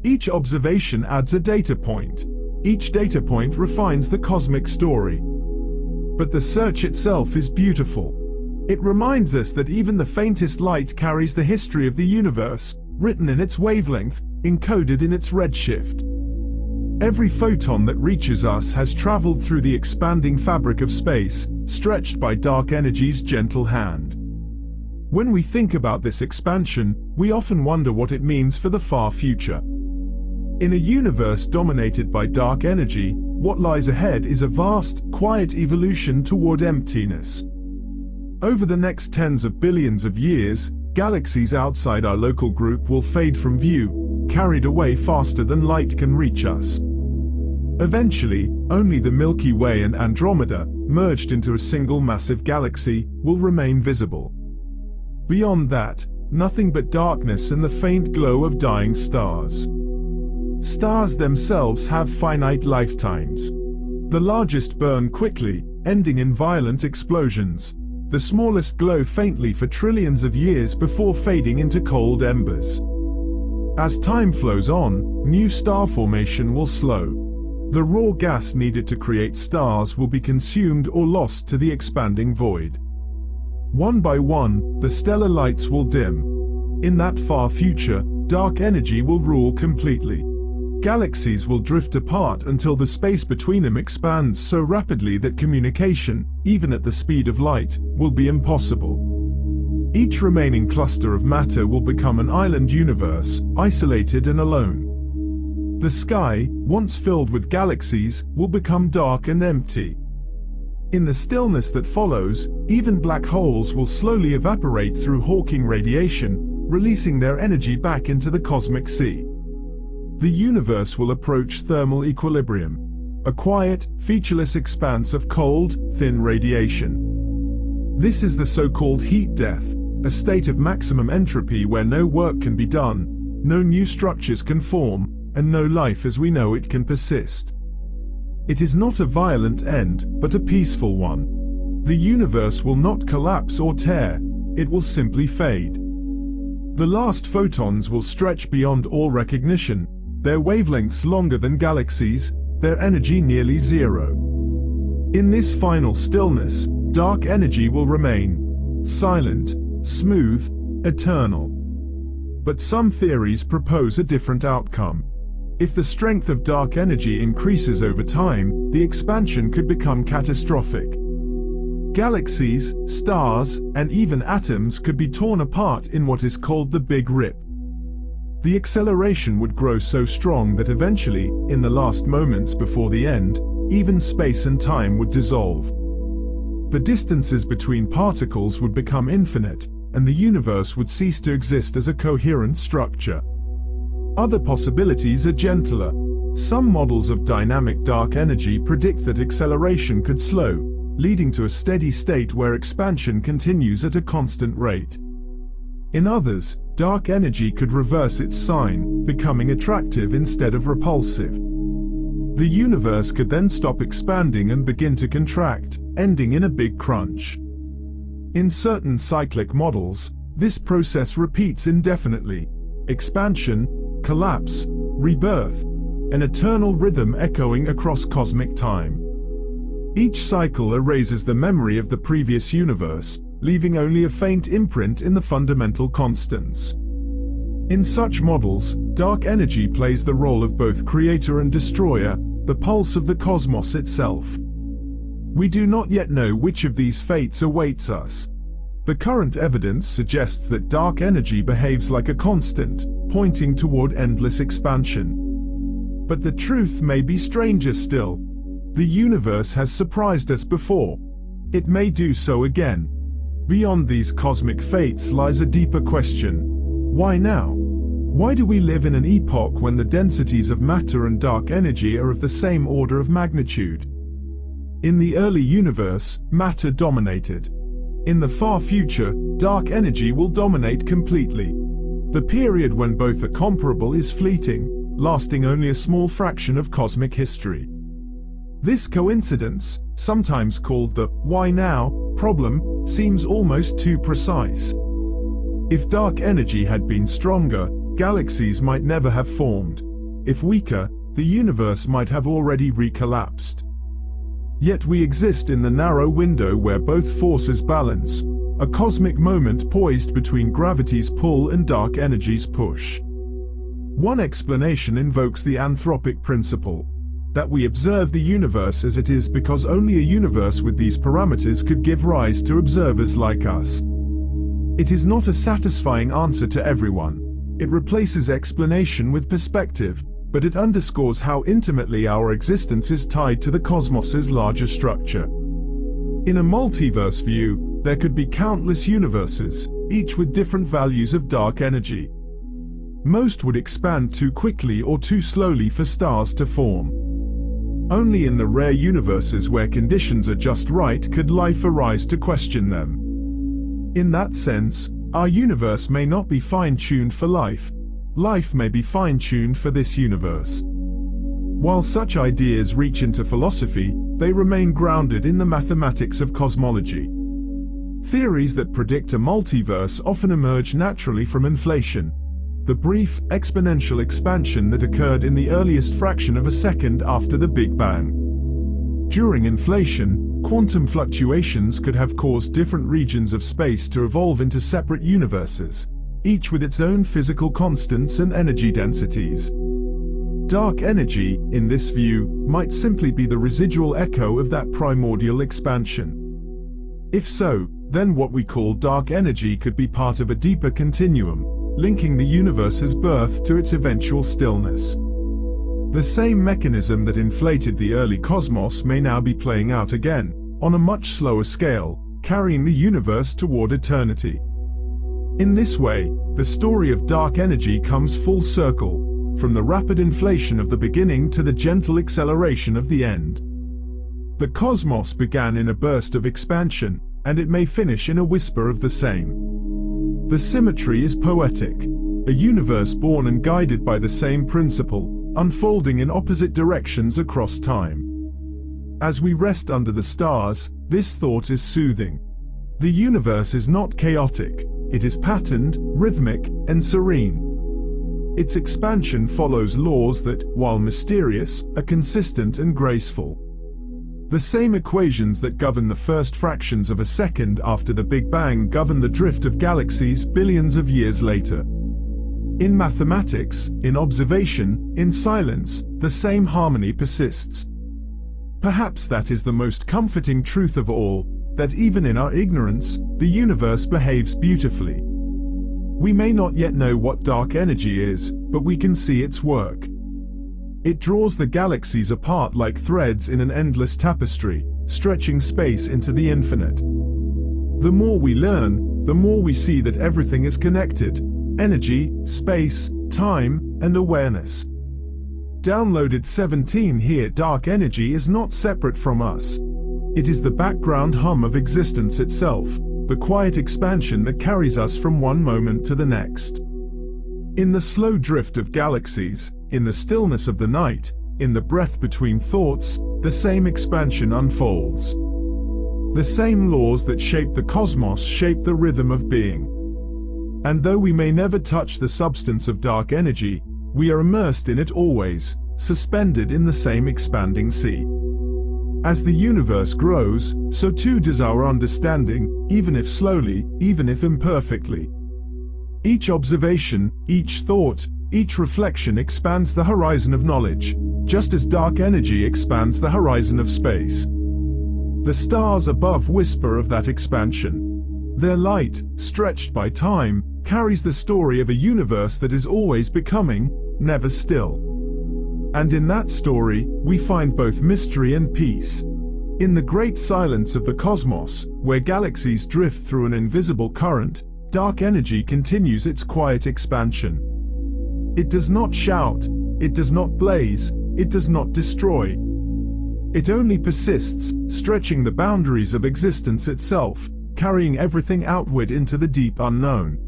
Each observation adds a data point. Each data point refines the cosmic story. But the search itself is beautiful. It reminds us that even the faintest light carries the history of the universe, written in its wavelength, encoded in its redshift. Every photon that reaches us has traveled through the expanding fabric of space, stretched by dark energy's gentle hand. When we think about this expansion, we often wonder what it means for the far future. In a universe dominated by dark energy, what lies ahead is a vast, quiet evolution toward emptiness. Over the next tens of billions of years, galaxies outside our local group will fade from view, carried away faster than light can reach us. Eventually, only the Milky Way and Andromeda, merged into a single massive galaxy, will remain visible. Beyond that, nothing but darkness and the faint glow of dying stars. Stars themselves have finite lifetimes. The largest burn quickly, ending in violent explosions. The smallest glow faintly for trillions of years before fading into cold embers. As time flows on, new star formation will slow. The raw gas needed to create stars will be consumed or lost to the expanding void. One by one, the stellar lights will dim. In that far future, dark energy will rule completely. Galaxies will drift apart until the space between them expands so rapidly that communication, even at the speed of light, will be impossible. Each remaining cluster of matter will become an island universe, isolated and alone. The sky, once filled with galaxies, will become dark and empty. In the stillness that follows, even black holes will slowly evaporate through Hawking radiation, releasing their energy back into the cosmic sea. The universe will approach thermal equilibrium, a quiet, featureless expanse of cold, thin radiation. This is the so-called heat death, a state of maximum entropy where no work can be done, no new structures can form, and no life as we know it can persist. It is not a violent end, but a peaceful one. The universe will not collapse or tear, it will simply fade. The last photons will stretch beyond all recognition, their wavelengths longer than galaxies, their energy nearly zero. In this final stillness, dark energy will remain, silent, smooth, eternal. But some theories propose a different outcome. If the strength of dark energy increases over time, the expansion could become catastrophic. Galaxies, stars, and even atoms could be torn apart in what is called the Big Rip. The acceleration would grow so strong that eventually, in the last moments before the end, even space and time would dissolve. The distances between particles would become infinite, and the universe would cease to exist as a coherent structure. Other possibilities are gentler. Some models of dynamic dark energy predict that acceleration could slow, leading to a steady state where expansion continues at a constant rate. In others, dark energy could reverse its sign, becoming attractive instead of repulsive. The universe could then stop expanding and begin to contract, ending in a big crunch. In certain cyclic models, this process repeats indefinitely. Expansion, collapse, rebirth, an eternal rhythm echoing across cosmic time. Each cycle erases the memory of the previous universe, leaving only a faint imprint in the fundamental constants. In such models, dark energy plays the role of both creator and destroyer, the pulse of the cosmos itself. We do not yet know which of these fates awaits us. The current evidence suggests that dark energy behaves like a constant, pointing toward endless expansion. But the truth may be stranger still. The universe has surprised us before. It may do so again. Beyond these cosmic fates lies a deeper question. Why now? Why do we live in an epoch when the densities of matter and dark energy are of the same order of magnitude? In the early universe, matter dominated. In the far future, dark energy will dominate completely. The period when both are comparable is fleeting, lasting only a small fraction of cosmic history. This coincidence, sometimes called the "why now" problem, seems almost too precise. If dark energy had been stronger, galaxies might never have formed. If weaker, the universe might have already recollapsed. Yet we exist in the narrow window where both forces balance, a cosmic moment poised between gravity's pull and dark energy's push. One explanation invokes the anthropic principle, that we observe the universe as it is because only a universe with these parameters could give rise to observers like us. It is not a satisfying answer to everyone. It replaces explanation with perspective, but it underscores how intimately our existence is tied to the cosmos's larger structure. In a multiverse view, there could be countless universes, each with different values of dark energy. Most would expand too quickly or too slowly for stars to form. Only in the rare universes where conditions are just right could life arise to question them. In that sense, our universe may not be fine-tuned for life. Life may be fine-tuned for this universe. While such ideas reach into philosophy, they remain grounded in the mathematics of cosmology. Theories that predict a multiverse often emerge naturally from inflation, the brief, exponential expansion that occurred in the earliest fraction of a second after the Big Bang. During inflation, quantum fluctuations could have caused different regions of space to evolve into separate universes, each with its own physical constants and energy densities. Dark energy, in this view, might simply be the residual echo of that primordial expansion. If so, then what we call dark energy could be part of a deeper continuum, linking the universe's birth to its eventual stillness. The same mechanism that inflated the early cosmos may now be playing out again, on a much slower scale, carrying the universe toward eternity. In this way, the story of dark energy comes full circle, from the rapid inflation of the beginning to the gentle acceleration of the end. The cosmos began in a burst of expansion, and it may finish in a whisper of the same. The symmetry is poetic, a universe born and guided by the same principle, unfolding in opposite directions across time. As we rest under the stars, this thought is soothing. The universe is not chaotic. It is patterned, rhythmic, and serene. Its expansion follows laws that, while mysterious, are consistent and graceful. The same equations that govern the first fractions of a second after the Big Bang govern the drift of galaxies billions of years later. In mathematics, in observation, in silence, the same harmony persists. Perhaps that is the most comforting truth of all, that even in our ignorance, the universe behaves beautifully. We may not yet know what dark energy is, but we can see its work. It draws the galaxies apart like threads in an endless tapestry, stretching space into the infinite. The more we learn, the more we see that everything is connected: energy, space, time, and awareness. Downloaded 17 here. Dark energy is not separate from us. It is the background hum of existence itself, the quiet expansion that carries us from one moment to the next. In the slow drift of galaxies, in the stillness of the night, in the breath between thoughts, the same expansion unfolds. The same laws that shape the cosmos shape the rhythm of being. And though we may never touch the substance of dark energy, we are immersed in it always, suspended in the same expanding sea. As the universe grows, so too does our understanding, even if slowly, even if imperfectly. Each observation, each thought, each reflection expands the horizon of knowledge, just as dark energy expands the horizon of space. The stars above whisper of that expansion. Their light, stretched by time, carries the story of a universe that is always becoming, never still. And in that story, we find both mystery and peace. In the great silence of the cosmos, where galaxies drift through an invisible current, dark energy continues its quiet expansion. It does not shout, it does not blaze, it does not destroy. It only persists, stretching the boundaries of existence itself, carrying everything outward into the deep unknown.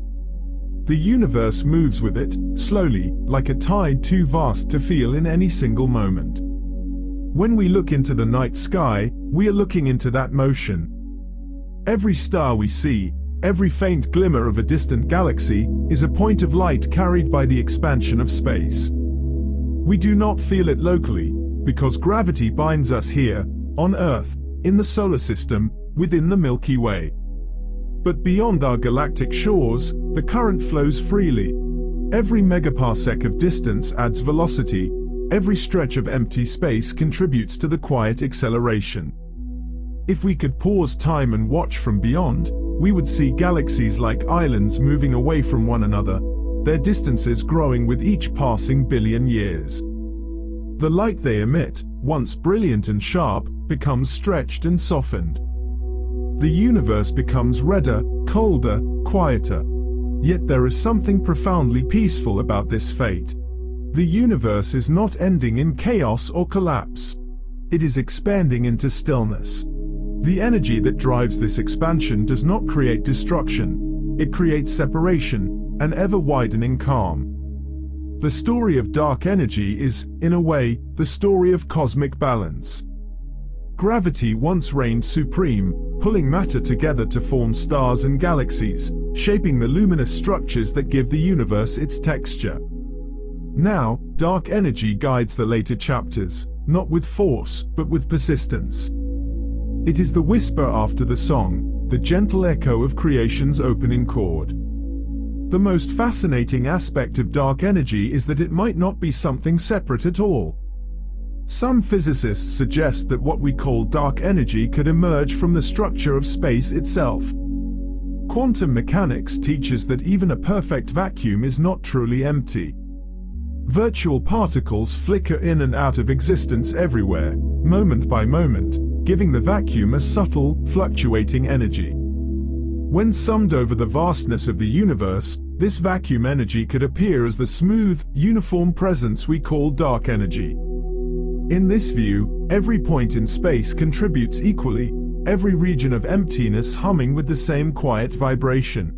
The universe moves with it, slowly, like a tide too vast to feel in any single moment. When we look into the night sky, we are looking into that motion. Every star we see, every faint glimmer of a distant galaxy, is a point of light carried by the expansion of space. We do not feel it locally, because gravity binds us here, on Earth, in the solar system, within the Milky Way. But beyond our galactic shores, the current flows freely. Every megaparsec of distance adds velocity, every stretch of empty space contributes to the quiet acceleration. If we could pause time and watch from beyond, we would see galaxies like islands moving away from one another, their distances growing with each passing billion years. The light they emit, once brilliant and sharp, becomes stretched and softened. The universe becomes redder, colder, quieter. Yet there is something profoundly peaceful about this fate. The universe is not ending in chaos or collapse. It is expanding into stillness. The energy that drives this expansion does not create destruction. It creates separation, an ever-widening calm. The story of dark energy is, in a way, the story of cosmic balance. Gravity once reigned supreme, pulling matter together to form stars and galaxies, shaping the luminous structures that give the universe its texture. Now, dark energy guides the later chapters, not with force, but with persistence. It is the whisper after the song, the gentle echo of creation's opening chord. The most fascinating aspect of dark energy is that it might not be something separate at all. Some physicists suggest that what we call dark energy could emerge from the structure of space itself. Quantum mechanics teaches that even a perfect vacuum is not truly empty. Virtual particles flicker in and out of existence everywhere, moment by moment, giving the vacuum a subtle, fluctuating energy. When summed over the vastness of the universe, this vacuum energy could appear as the smooth, uniform presence we call dark energy. In this view, every point in space contributes equally, every region of emptiness humming with the same quiet vibration.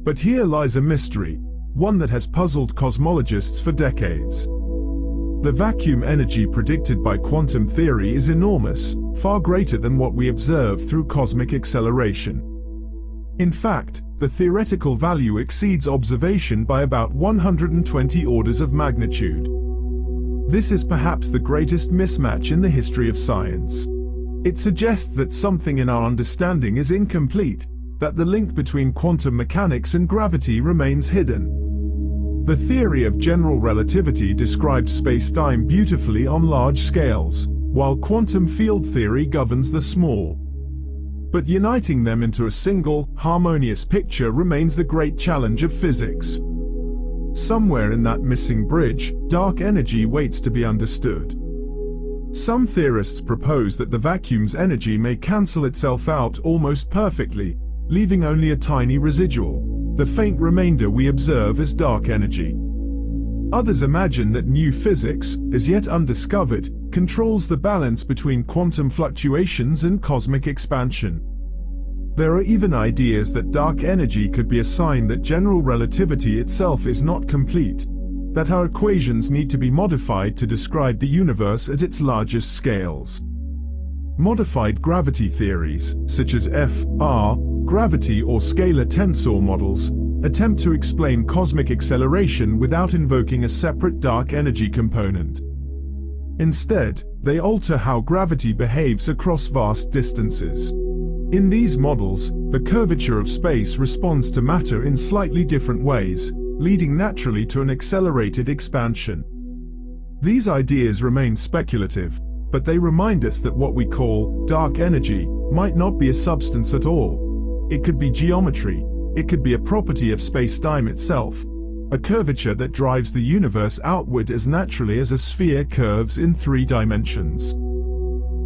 But here lies a mystery, one that has puzzled cosmologists for decades. The vacuum energy predicted by quantum theory is enormous, far greater than what we observe through cosmic acceleration. In fact, the theoretical value exceeds observation by about 120 orders of magnitude. This is perhaps the greatest mismatch in the history of science. It suggests that something in our understanding is incomplete, that the link between quantum mechanics and gravity remains hidden. The theory of general relativity describes space-time beautifully on large scales, while quantum field theory governs the small. But uniting them into a single, harmonious picture remains the great challenge of physics. Somewhere in that missing bridge, dark energy waits to be understood. Some theorists propose that the vacuum's energy may cancel itself out almost perfectly, leaving only a tiny residual, the faint remainder we observe as dark energy. Others imagine that new physics, as yet undiscovered, controls the balance between quantum fluctuations and cosmic expansion. There are even ideas that dark energy could be a sign that general relativity itself is not complete, that our equations need to be modified to describe the universe at its largest scales. Modified gravity theories, such as F-R, gravity or scalar tensor models, attempt to explain cosmic acceleration without invoking a separate dark energy component. Instead, they alter how gravity behaves across vast distances. In these models, the curvature of space responds to matter in slightly different ways, leading naturally to an accelerated expansion. These ideas remain speculative, but they remind us that what we call dark energy might not be a substance at all. It could be geometry, it could be a property of space-time itself, a curvature that drives the universe outward as naturally as a sphere curves in 3 dimensions.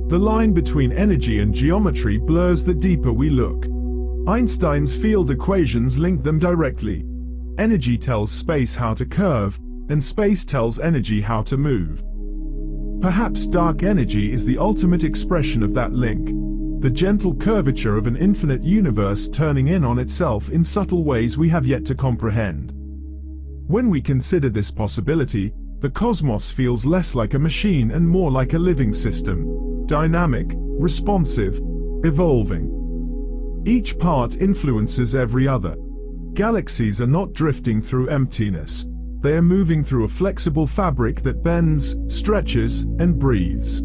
The line between energy and geometry blurs the deeper we look. Einstein's field equations link them directly. Energy tells space how to curve, and space tells energy how to move. Perhaps dark energy is the ultimate expression of that link, the gentle curvature of an infinite universe turning in on itself in subtle ways we have yet to comprehend. When we consider this possibility, the cosmos feels less like a machine and more like a living system, dynamic, responsive, evolving. Each part influences every other. Galaxies are not drifting through emptiness. They are moving through a flexible fabric that bends, stretches, and breathes.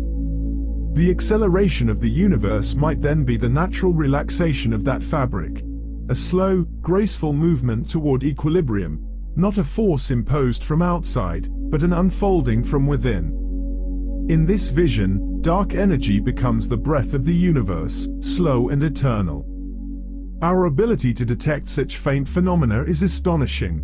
The acceleration of the universe might then be the natural relaxation of that fabric, a slow, graceful movement toward equilibrium, not a force imposed from outside, but an unfolding from within. In this vision, dark energy becomes the breath of the universe, slow and eternal. Our ability to detect such faint phenomena is astonishing.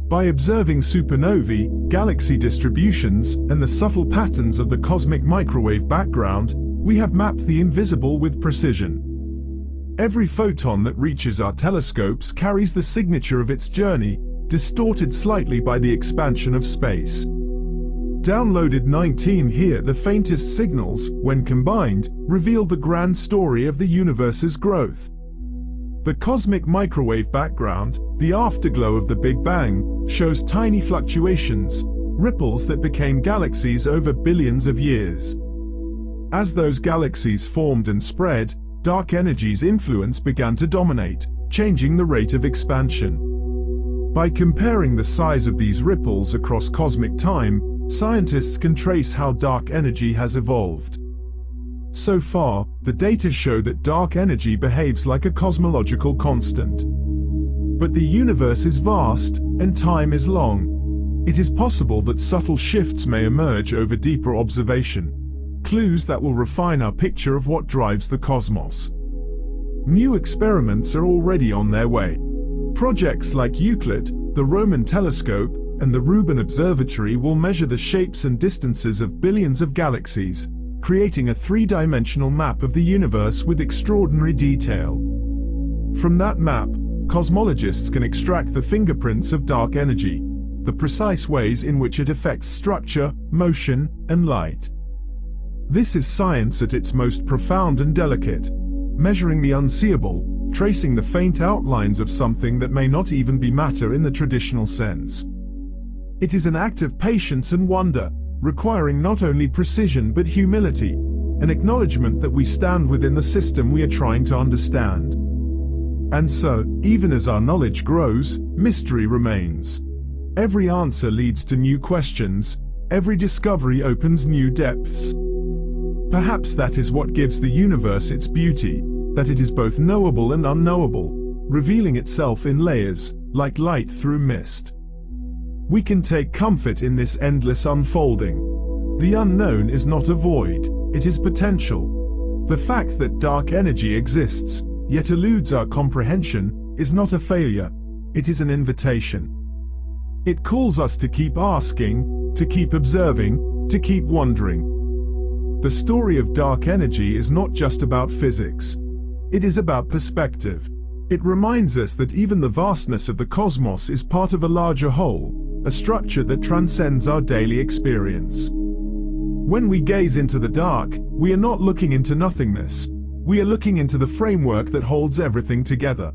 By observing supernovae, galaxy distributions, and the subtle patterns of the cosmic microwave background, we have mapped the invisible with precision. Every photon that reaches our telescopes carries the signature of its journey, distorted slightly by the expansion of space. Downloaded 19 here, the faintest signals, when combined, reveal the grand story of the universe's growth. The cosmic microwave background, the afterglow of the Big Bang, shows tiny fluctuations, ripples that became galaxies over billions of years. As those galaxies formed and spread, dark energy's influence began to dominate, changing the rate of expansion. By comparing the size of these ripples across cosmic time, scientists can trace how dark energy has evolved. So far, the data show that dark energy behaves like a cosmological constant. But the universe is vast, and time is long. It is possible that subtle shifts may emerge over deeper observation, clues that will refine our picture of what drives the cosmos. New experiments are already on their way. Projects like Euclid, the Roman telescope, and the Rubin Observatory will measure the shapes and distances of billions of galaxies, creating a 3-dimensional map of the universe with extraordinary detail. From that map, cosmologists can extract the fingerprints of dark energy, the precise ways in which it affects structure, motion, and light. This is science at its most profound and delicate, measuring the unseeable, tracing the faint outlines of something that may not even be matter in the traditional sense. It is an act of patience and wonder, requiring not only precision but humility, an acknowledgement that we stand within the system we are trying to understand. And so, even as our knowledge grows, mystery remains. Every answer leads to new questions, every discovery opens new depths. Perhaps that is what gives the universe its beauty, that it is both knowable and unknowable, revealing itself in layers, like light through mist. We can take comfort in this endless unfolding. The unknown is not a void, it is potential. The fact that dark energy exists, yet eludes our comprehension, is not a failure, it is an invitation. It calls us to keep asking, to keep observing, to keep wondering. The story of dark energy is not just about physics. It is about perspective. It reminds us that even the vastness of the cosmos is part of a larger whole, a structure that transcends our daily experience. When we gaze into the dark, we are not looking into nothingness. We are looking into the framework that holds everything together.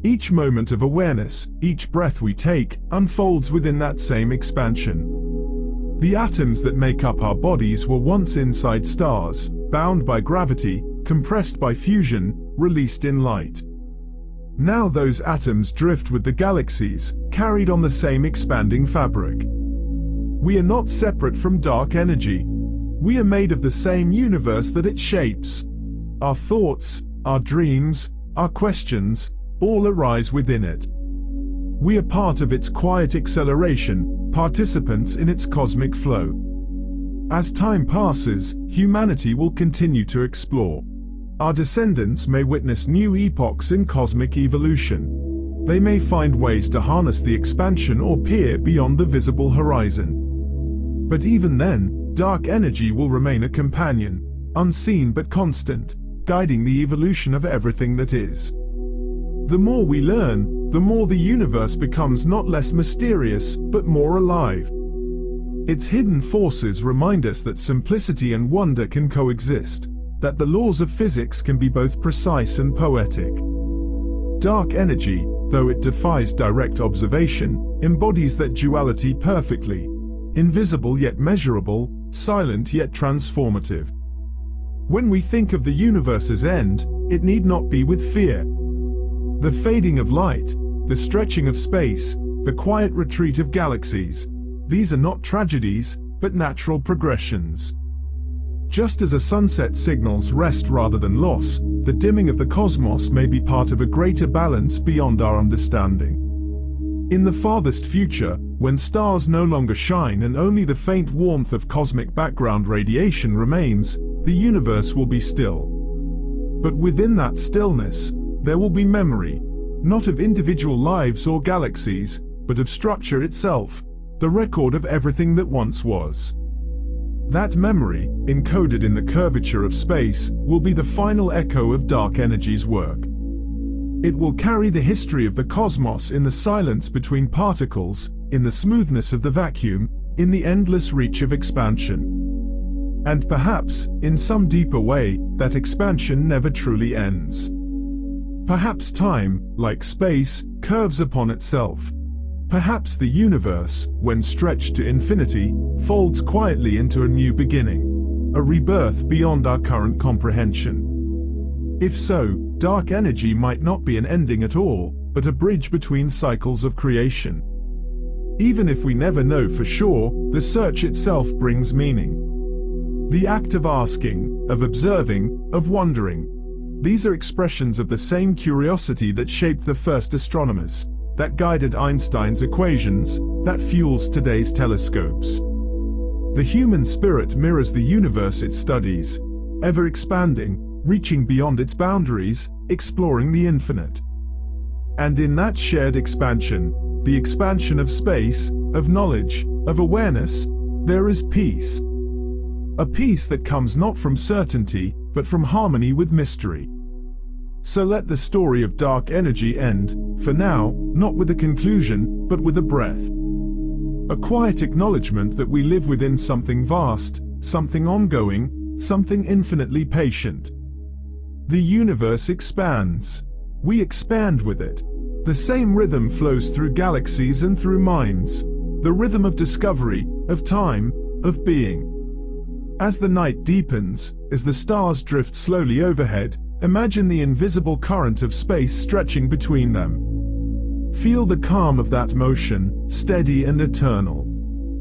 Each moment of awareness, each breath we take, unfolds within that same expansion. The atoms that make up our bodies were once inside stars, bound by gravity, compressed by fusion, released in light. Now those atoms drift with the galaxies, carried on the same expanding fabric. We are not separate from dark energy. We are made of the same universe that it shapes. Our thoughts, our dreams, our questions, all arise within it. We are part of its quiet acceleration, participants in its cosmic flow. As time passes, humanity will continue to explore. Our descendants may witness new epochs in cosmic evolution. They may find ways to harness the expansion or peer beyond the visible horizon. But even then, dark energy will remain a companion, unseen but constant, guiding the evolution of everything that is. The more we learn, the more the universe becomes not less mysterious, but more alive. Its hidden forces remind us that simplicity and wonder can coexist, that the laws of physics can be both precise and poetic. Dark energy, though it defies direct observation, embodies that duality perfectly: invisible yet measurable, silent yet transformative. When we think of the universe's end, it need not be with fear. The fading of light, the stretching of space, the quiet retreat of galaxies, these are not tragedies, but natural progressions. Just as a sunset signals rest rather than loss, the dimming of the cosmos may be part of a greater balance beyond our understanding. In the farthest future, when stars no longer shine and only the faint warmth of cosmic background radiation remains, the universe will be still. But within that stillness, there will be memory, not of individual lives or galaxies, but of structure itself, the record of everything that once was. That memory, encoded in the curvature of space, will be the final echo of dark energy's work. It will carry the history of the cosmos in the silence between particles, in the smoothness of the vacuum, in the endless reach of expansion. And perhaps, in some deeper way, that expansion never truly ends. Perhaps time, like space, curves upon itself. Perhaps the universe, when stretched to infinity, folds quietly into a new beginning, a rebirth beyond our current comprehension. If so, dark energy might not be an ending at all, but a bridge between cycles of creation. Even if we never know for sure, the search itself brings meaning. The act of asking, of observing, of wondering. These are expressions of the same curiosity that shaped the first astronomers, that guided Einstein's equations, that fuels today's telescopes. The human spirit mirrors the universe it studies, ever expanding, reaching beyond its boundaries, exploring the infinite. And in that shared expansion, the expansion of space, of knowledge, of awareness, there is peace. A peace that comes not from certainty, but from harmony with mystery. So let the story of dark energy end, for now, not with a conclusion, but with a breath. A quiet acknowledgement that we live within something vast, something ongoing, something infinitely patient. The universe expands. We expand with it. The same rhythm flows through galaxies and through minds. The rhythm of discovery, of time, of being. As the night deepens, as the stars drift slowly overhead, imagine the invisible current of space stretching between them. Feel the calm of that motion, steady and eternal.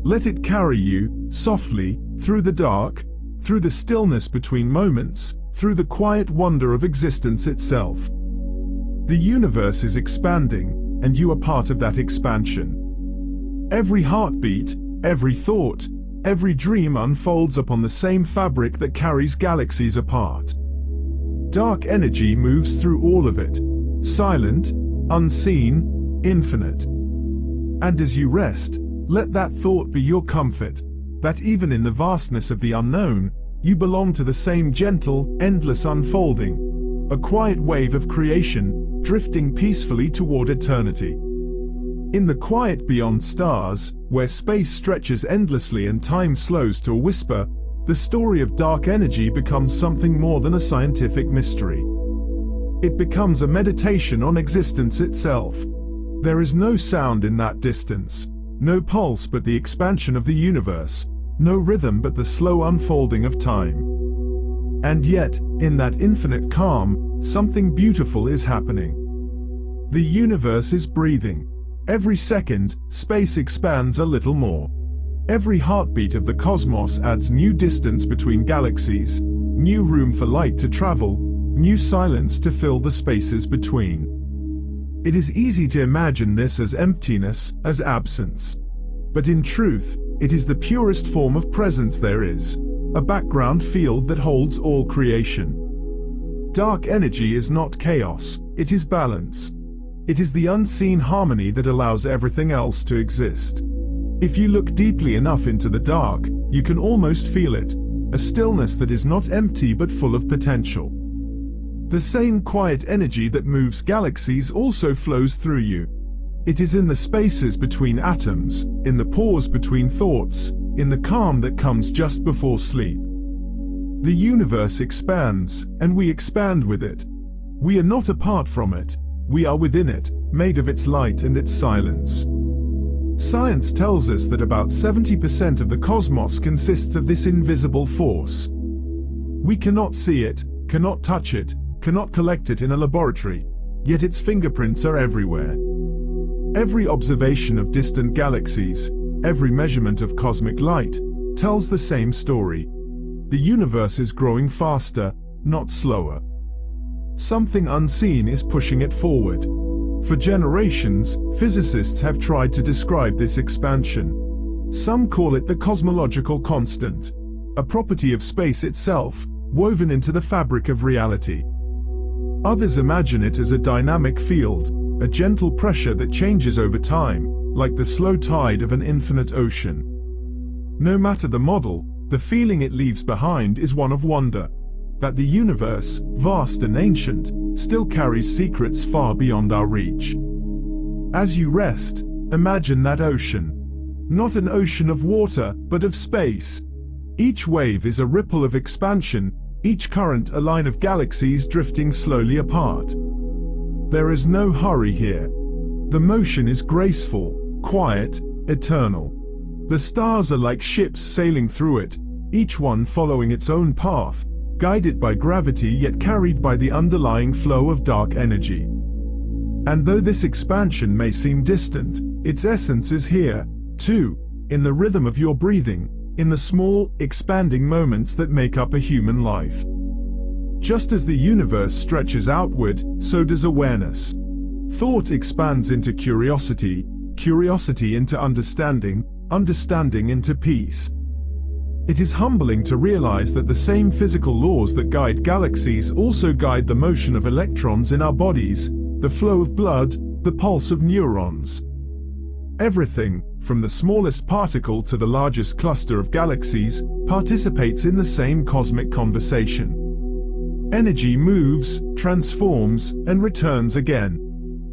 Let it carry you, softly, through the dark, through the stillness between moments, through the quiet wonder of existence itself. The universe is expanding, and you are part of that expansion. Every heartbeat, every thought, every dream unfolds upon the same fabric that carries galaxies apart. Dark energy moves through all of it, silent, unseen, infinite. And as you rest, let that thought be your comfort, that even in the vastness of the unknown, you belong to the same gentle, endless unfolding, a quiet wave of creation, drifting peacefully toward eternity. In the quiet beyond stars, where space stretches endlessly and time slows to a whisper, the story of dark energy becomes something more than a scientific mystery. It becomes a meditation on existence itself. There is no sound in that distance, no pulse but the expansion of the universe, no rhythm but the slow unfolding of time. And yet, in that infinite calm, something beautiful is happening. The universe is breathing. Every second, space expands a little more. Every heartbeat of the cosmos adds new distance between galaxies, new room for light to travel, new silence to fill the spaces between. It is easy to imagine this as emptiness, as absence. But in truth, it is the purest form of presence there is, a background field that holds all creation. Dark energy is not chaos, it is balance. It is the unseen harmony that allows everything else to exist. If you look deeply enough into the dark, you can almost feel it, a stillness that is not empty but full of potential. The same quiet energy that moves galaxies also flows through you. It is in the spaces between atoms, in the pause between thoughts, in the calm that comes just before sleep. The universe expands, and we expand with it. We are not apart from it, we are within it, made of its light and its silence. Science tells us that about 70% of the cosmos consists of this invisible force. We cannot see it, cannot touch it, cannot collect it in a laboratory, yet its fingerprints are everywhere. Every observation of distant galaxies, every measurement of cosmic light, tells the same story. The universe is growing faster, not slower. Something unseen is pushing it forward. For generations, physicists have tried to describe this expansion. Some call it the cosmological constant, a property of space itself, woven into the fabric of reality. Others imagine it as a dynamic field, a gentle pressure that changes over time, like the slow tide of an infinite ocean. No matter the model, the feeling it leaves behind is one of wonder, that the universe, vast and ancient, still carries secrets far beyond our reach. As you rest, imagine that ocean. Not an ocean of water, but of space. Each wave is a ripple of expansion, each current a line of galaxies drifting slowly apart. There is no hurry here. The motion is graceful, quiet, eternal. The stars are like ships sailing through it, each one following its own path, guided by gravity yet carried by the underlying flow of dark energy. And though this expansion may seem distant, its essence is here, too, in the rhythm of your breathing, in the small, expanding moments that make up a human life. Just as the universe stretches outward, so does awareness. Thought expands into curiosity, curiosity into understanding, understanding into peace. It is humbling to realize that the same physical laws that guide galaxies also guide the motion of electrons in our bodies, the flow of blood, the pulse of neurons. Everything, from the smallest particle to the largest cluster of galaxies, participates in the same cosmic conversation. Energy moves, transforms, and returns again.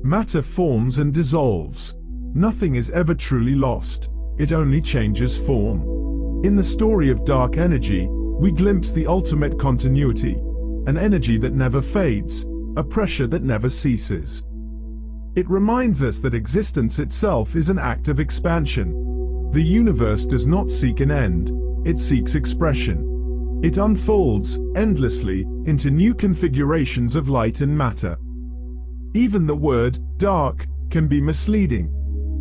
Matter forms and dissolves. Nothing is ever truly lost, it only changes form. In the story of dark energy, we glimpse the ultimate continuity, an energy that never fades, a pressure that never ceases. It reminds us that existence itself is an act of expansion. The universe does not seek an end, it seeks expression. It unfolds, endlessly, into new configurations of light and matter. Even the word, dark, can be misleading.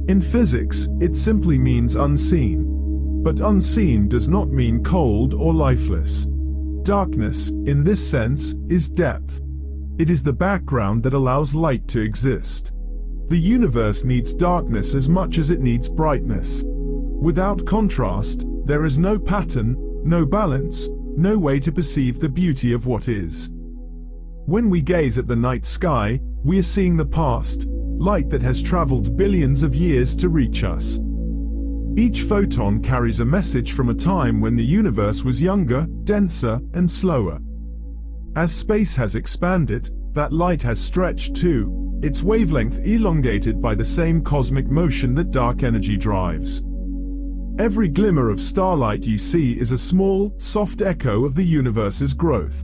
In physics, it simply means unseen. But unseen does not mean cold or lifeless. Darkness, in this sense, is depth. It is the background that allows light to exist. The universe needs darkness as much as it needs brightness. Without contrast, there is no pattern, no balance, no way to perceive the beauty of what is. When we gaze at the night sky, we are seeing the past, light that has traveled billions of years to reach us. Each photon carries a message from a time when the universe was younger, denser, and slower. As space has expanded, that light has stretched too, its wavelength elongated by the same cosmic motion that dark energy drives. Every glimmer of starlight you see is a small, soft echo of the universe's growth.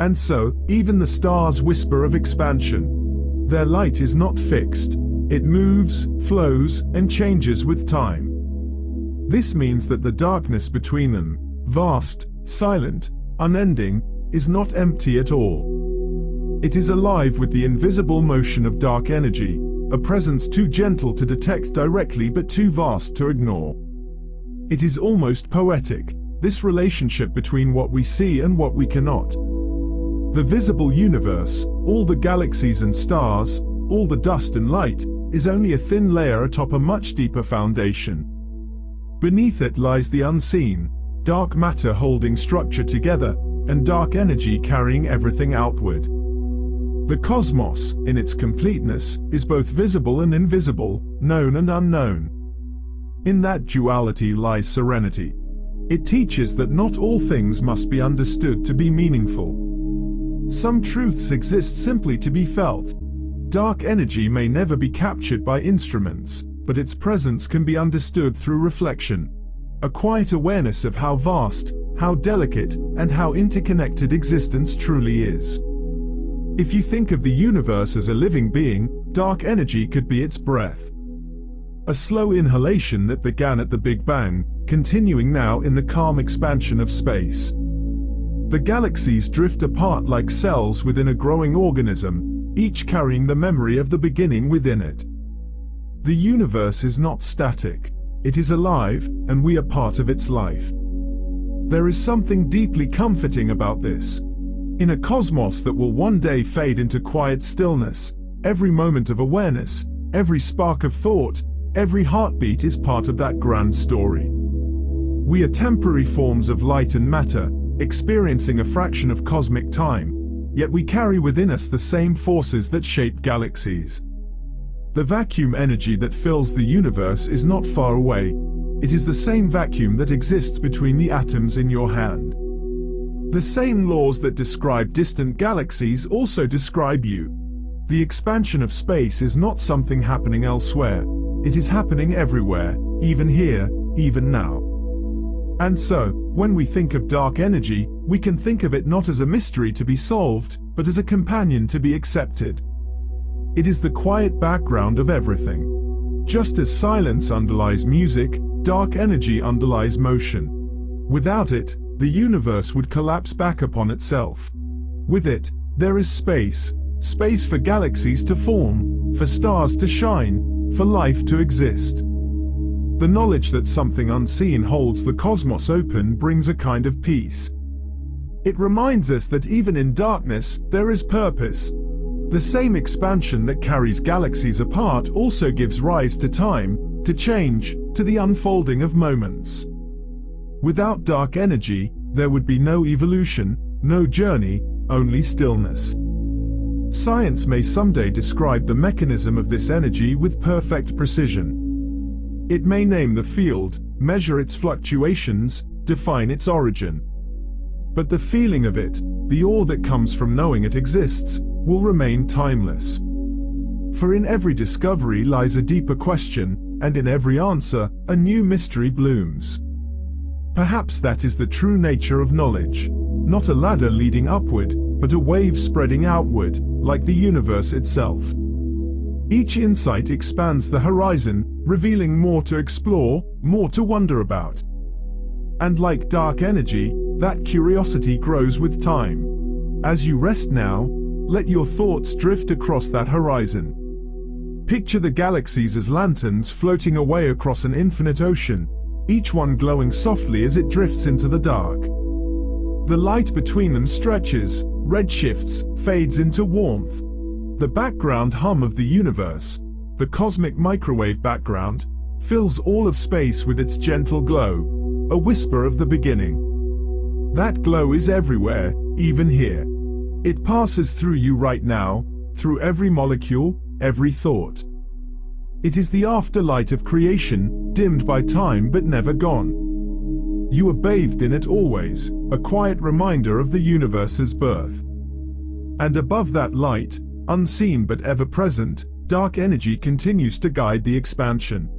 And so, even the stars whisper of expansion. Their light is not fixed. It moves, flows, and changes with time. This means that the darkness between them, vast, silent, unending, is not empty at all. It is alive with the invisible motion of dark energy, a presence too gentle to detect directly but too vast to ignore. It is almost poetic, this relationship between what we see and what we cannot. The visible universe, all the galaxies and stars, all the dust and light, is only a thin layer atop a much deeper foundation. Beneath it lies the unseen, dark matter holding structure together, and dark energy carrying everything outward. The cosmos, in its completeness, is both visible and invisible, known and unknown. In that duality lies serenity. It teaches that not all things must be understood to be meaningful. Some truths exist simply to be felt. Dark energy may never be captured by instruments, but its presence can be understood through reflection. A quiet awareness of how vast, how delicate, and how interconnected existence truly is. If you think of the universe as a living being, dark energy could be its breath. A slow inhalation that began at the Big Bang, continuing now in the calm expansion of space. The galaxies drift apart like cells within a growing organism, each carrying the memory of the beginning within it. The universe is not static. It is alive, and we are part of its life. There is something deeply comforting about this. In a cosmos that will one day fade into quiet stillness, every moment of awareness, every spark of thought, every heartbeat is part of that grand story. We are temporary forms of light and matter, experiencing a fraction of cosmic time, yet we carry within us the same forces that shape galaxies. The vacuum energy that fills the universe is not far away. It is the same vacuum that exists between the atoms in your hand. The same laws that describe distant galaxies also describe you. The expansion of space is not something happening elsewhere. It is happening everywhere, even here, even now. And so, when we think of dark energy, we can think of it not as a mystery to be solved, but as a companion to be accepted. It is the quiet background of everything. Just as silence underlies music, dark energy underlies motion. Without it, the universe would collapse back upon itself. With it, there is space, space for galaxies to form, for stars to shine, for life to exist. The knowledge that something unseen holds the cosmos open brings a kind of peace. It reminds us that even in darkness, there is purpose. The same expansion that carries galaxies apart also gives rise to time, to change, to the unfolding of moments. Without dark energy, there would be no evolution, no journey, only stillness. Science may someday describe the mechanism of this energy with perfect precision. It may name the field, measure its fluctuations, define its origin. But the feeling of it, the awe that comes from knowing it exists, will remain timeless. For in every discovery lies a deeper question, and in every answer, a new mystery blooms. Perhaps that is the true nature of knowledge, not a ladder leading upward, but a wave spreading outward, like the universe itself. Each insight expands the horizon, revealing more to explore, more to wonder about. And like dark energy, that curiosity grows with time. As you rest now, let your thoughts drift across that horizon. Picture the galaxies as lanterns floating away across an infinite ocean, each one glowing softly as it drifts into the dark. The light between them stretches, redshifts, fades into warmth. The background hum of the universe, the cosmic microwave background, fills all of space with its gentle glow, a whisper of the beginning. That glow is everywhere, even here. It passes through you right now, through every molecule, every thought. It is the afterlight of creation, dimmed by time but never gone. You are bathed in it always, a quiet reminder of the universe's birth. And above that light, unseen but ever present, dark energy continues to guide the expansion.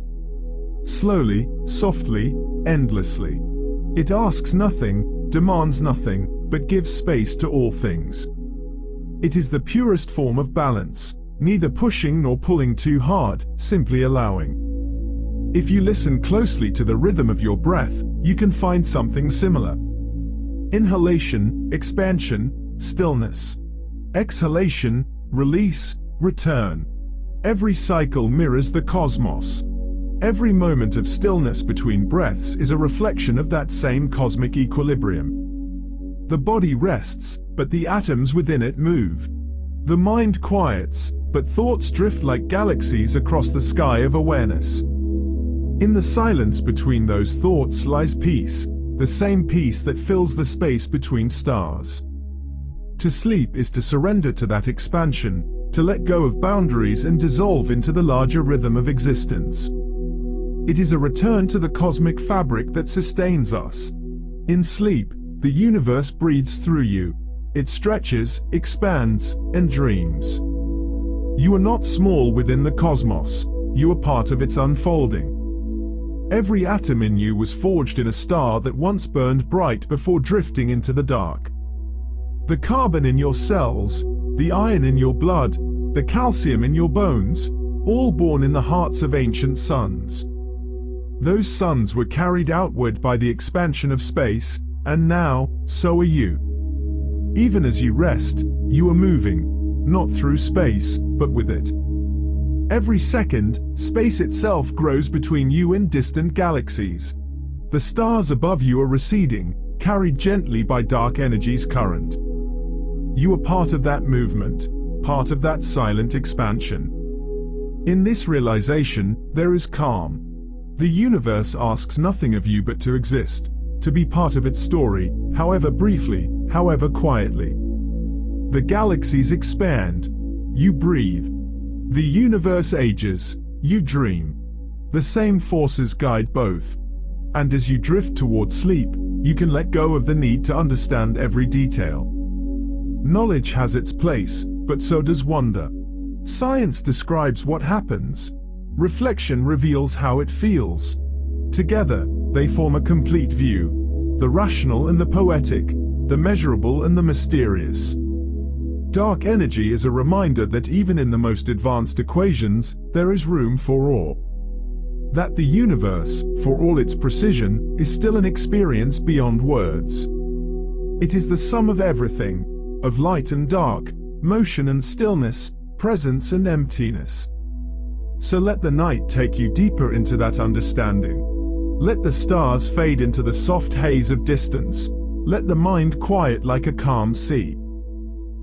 Slowly, softly, endlessly. It asks nothing, demands nothing, but gives space to all things. It is the purest form of balance, neither pushing nor pulling too hard, simply allowing. If you listen closely to the rhythm of your breath, you can find something similar. Inhalation, expansion, stillness. Exhalation, release, return. Every cycle mirrors the cosmos. Every moment of stillness between breaths is a reflection of that same cosmic equilibrium. The body rests, but the atoms within it move. The mind quiets, but thoughts drift like galaxies across the sky of awareness. In the silence between those thoughts lies peace, the same peace that fills the space between stars. To sleep is to surrender to that expansion, to let go of boundaries and dissolve into the larger rhythm of existence. It is a return to the cosmic fabric that sustains us. In sleep, the universe breathes through you. It stretches, expands, and dreams. You are not small within the cosmos. You are part of its unfolding. Every atom in you was forged in a star that once burned bright before drifting into the dark. The carbon in your cells, the iron in your blood, the calcium in your bones, all born in the hearts of ancient suns. Those suns were carried outward by the expansion of space, and now, so are you. Even as you rest, you are moving, not through space, but with it. Every second, space itself grows between you and distant galaxies. The stars above you are receding, carried gently by dark energy's current. You are part of that movement, part of that silent expansion. In this realization, there is calm. The universe asks nothing of you but to exist, to be part of its story, however briefly, however quietly. The galaxies expand. You breathe. The universe ages. You dream. The same forces guide both. And as you drift toward sleep, you can let go of the need to understand every detail. Knowledge has its place, but so does wonder. Science describes what happens. Reflection reveals how it feels. Together, they form a complete view. The rational and the poetic, the measurable and the mysterious. Dark energy is a reminder that even in the most advanced equations, there is room for awe. That the universe, for all its precision, is still an experience beyond words. It is the sum of everything, of light and dark, motion and stillness, presence and emptiness. So let the night take you deeper into that understanding. Let the stars fade into the soft haze of distance. Let the mind quiet like a calm sea.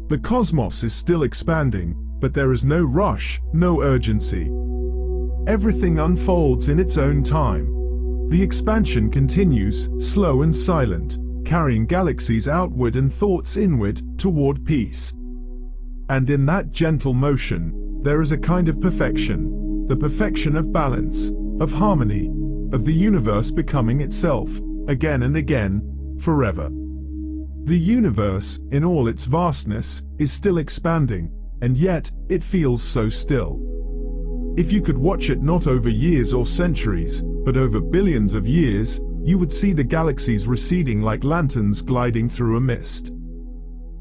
The cosmos is still expanding, but there is no rush, no urgency. Everything unfolds in its own time. The expansion continues, slow and silent, carrying galaxies outward and thoughts inward, toward peace. And in that gentle motion, there is a kind of perfection, the perfection of balance, of harmony, of the universe becoming itself, again and again, forever. The universe, in all its vastness, is still expanding, and yet, it feels so still. If you could watch it not over years or centuries, but over billions of years, you would see the galaxies receding like lanterns gliding through a mist.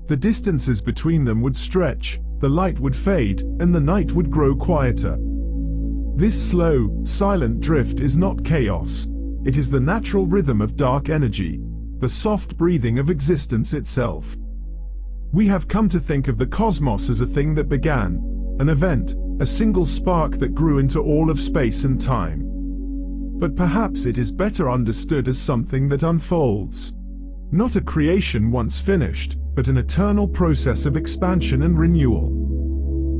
The distances between them would stretch, the light would fade, and the night would grow quieter. This slow, silent drift is not chaos. It is the natural rhythm of dark energy, the soft breathing of existence itself. We have come to think of the cosmos as a thing that began, an event, a single spark that grew into all of space and time. But perhaps it is better understood as something that unfolds. Not a creation once finished, but an eternal process of expansion and renewal.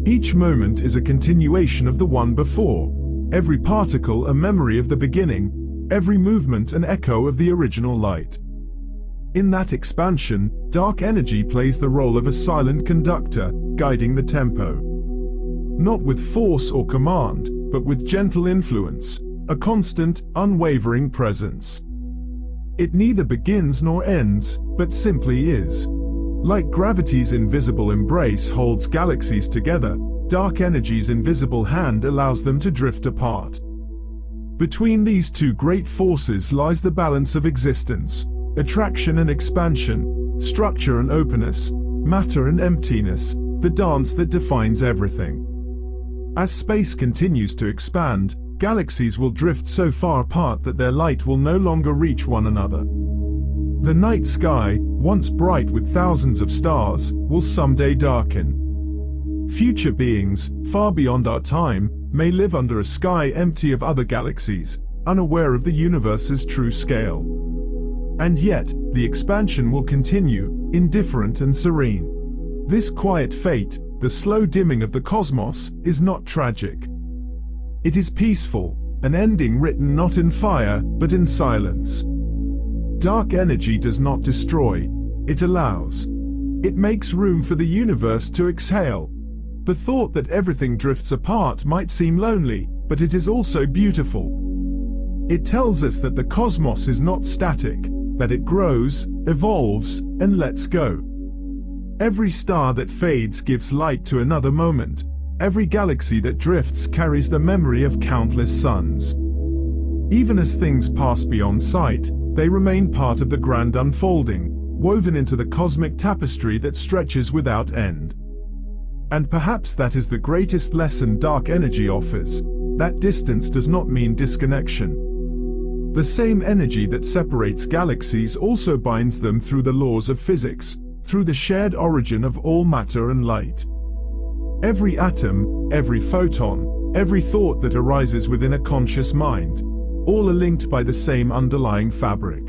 Each moment is a continuation of the one before, every particle a memory of the beginning, every movement an echo of the original light. In that expansion, dark energy plays the role of a silent conductor, guiding the tempo. Not with force or command, but with gentle influence, a constant, unwavering presence. It neither begins nor ends, but simply is. Like gravity's invisible embrace holds galaxies together, dark energy's invisible hand allows them to drift apart. Between these two great forces lies the balance of existence, attraction and expansion, structure and openness, matter and emptiness, the dance that defines everything. As space continues to expand, galaxies will drift so far apart that their light will no longer reach one another. The night sky, once bright with thousands of stars, will someday darken. Future beings, far beyond our time, may live under a sky empty of other galaxies, unaware of the universe's true scale. And yet, the expansion will continue, indifferent and serene. This quiet fate, the slow dimming of the cosmos, is not tragic. It is peaceful, an ending written not in fire, but in silence. Dark energy does not destroy, it allows. It makes room for the universe to exhale. The thought that everything drifts apart might seem lonely, but it is also beautiful. It tells us that the cosmos is not static, that it grows, evolves, and lets go. Every star that fades gives light to another moment. Every galaxy that drifts carries the memory of countless suns. Even as things pass beyond sight, they remain part of the grand unfolding, woven into the cosmic tapestry that stretches without end. And perhaps that is the greatest lesson dark energy offers. That distance does not mean disconnection. The same energy that separates galaxies also binds them through the laws of physics, through the shared origin of all matter and light. Every atom, every photon, every thought that arises within a conscious mind, all are linked by the same underlying fabric.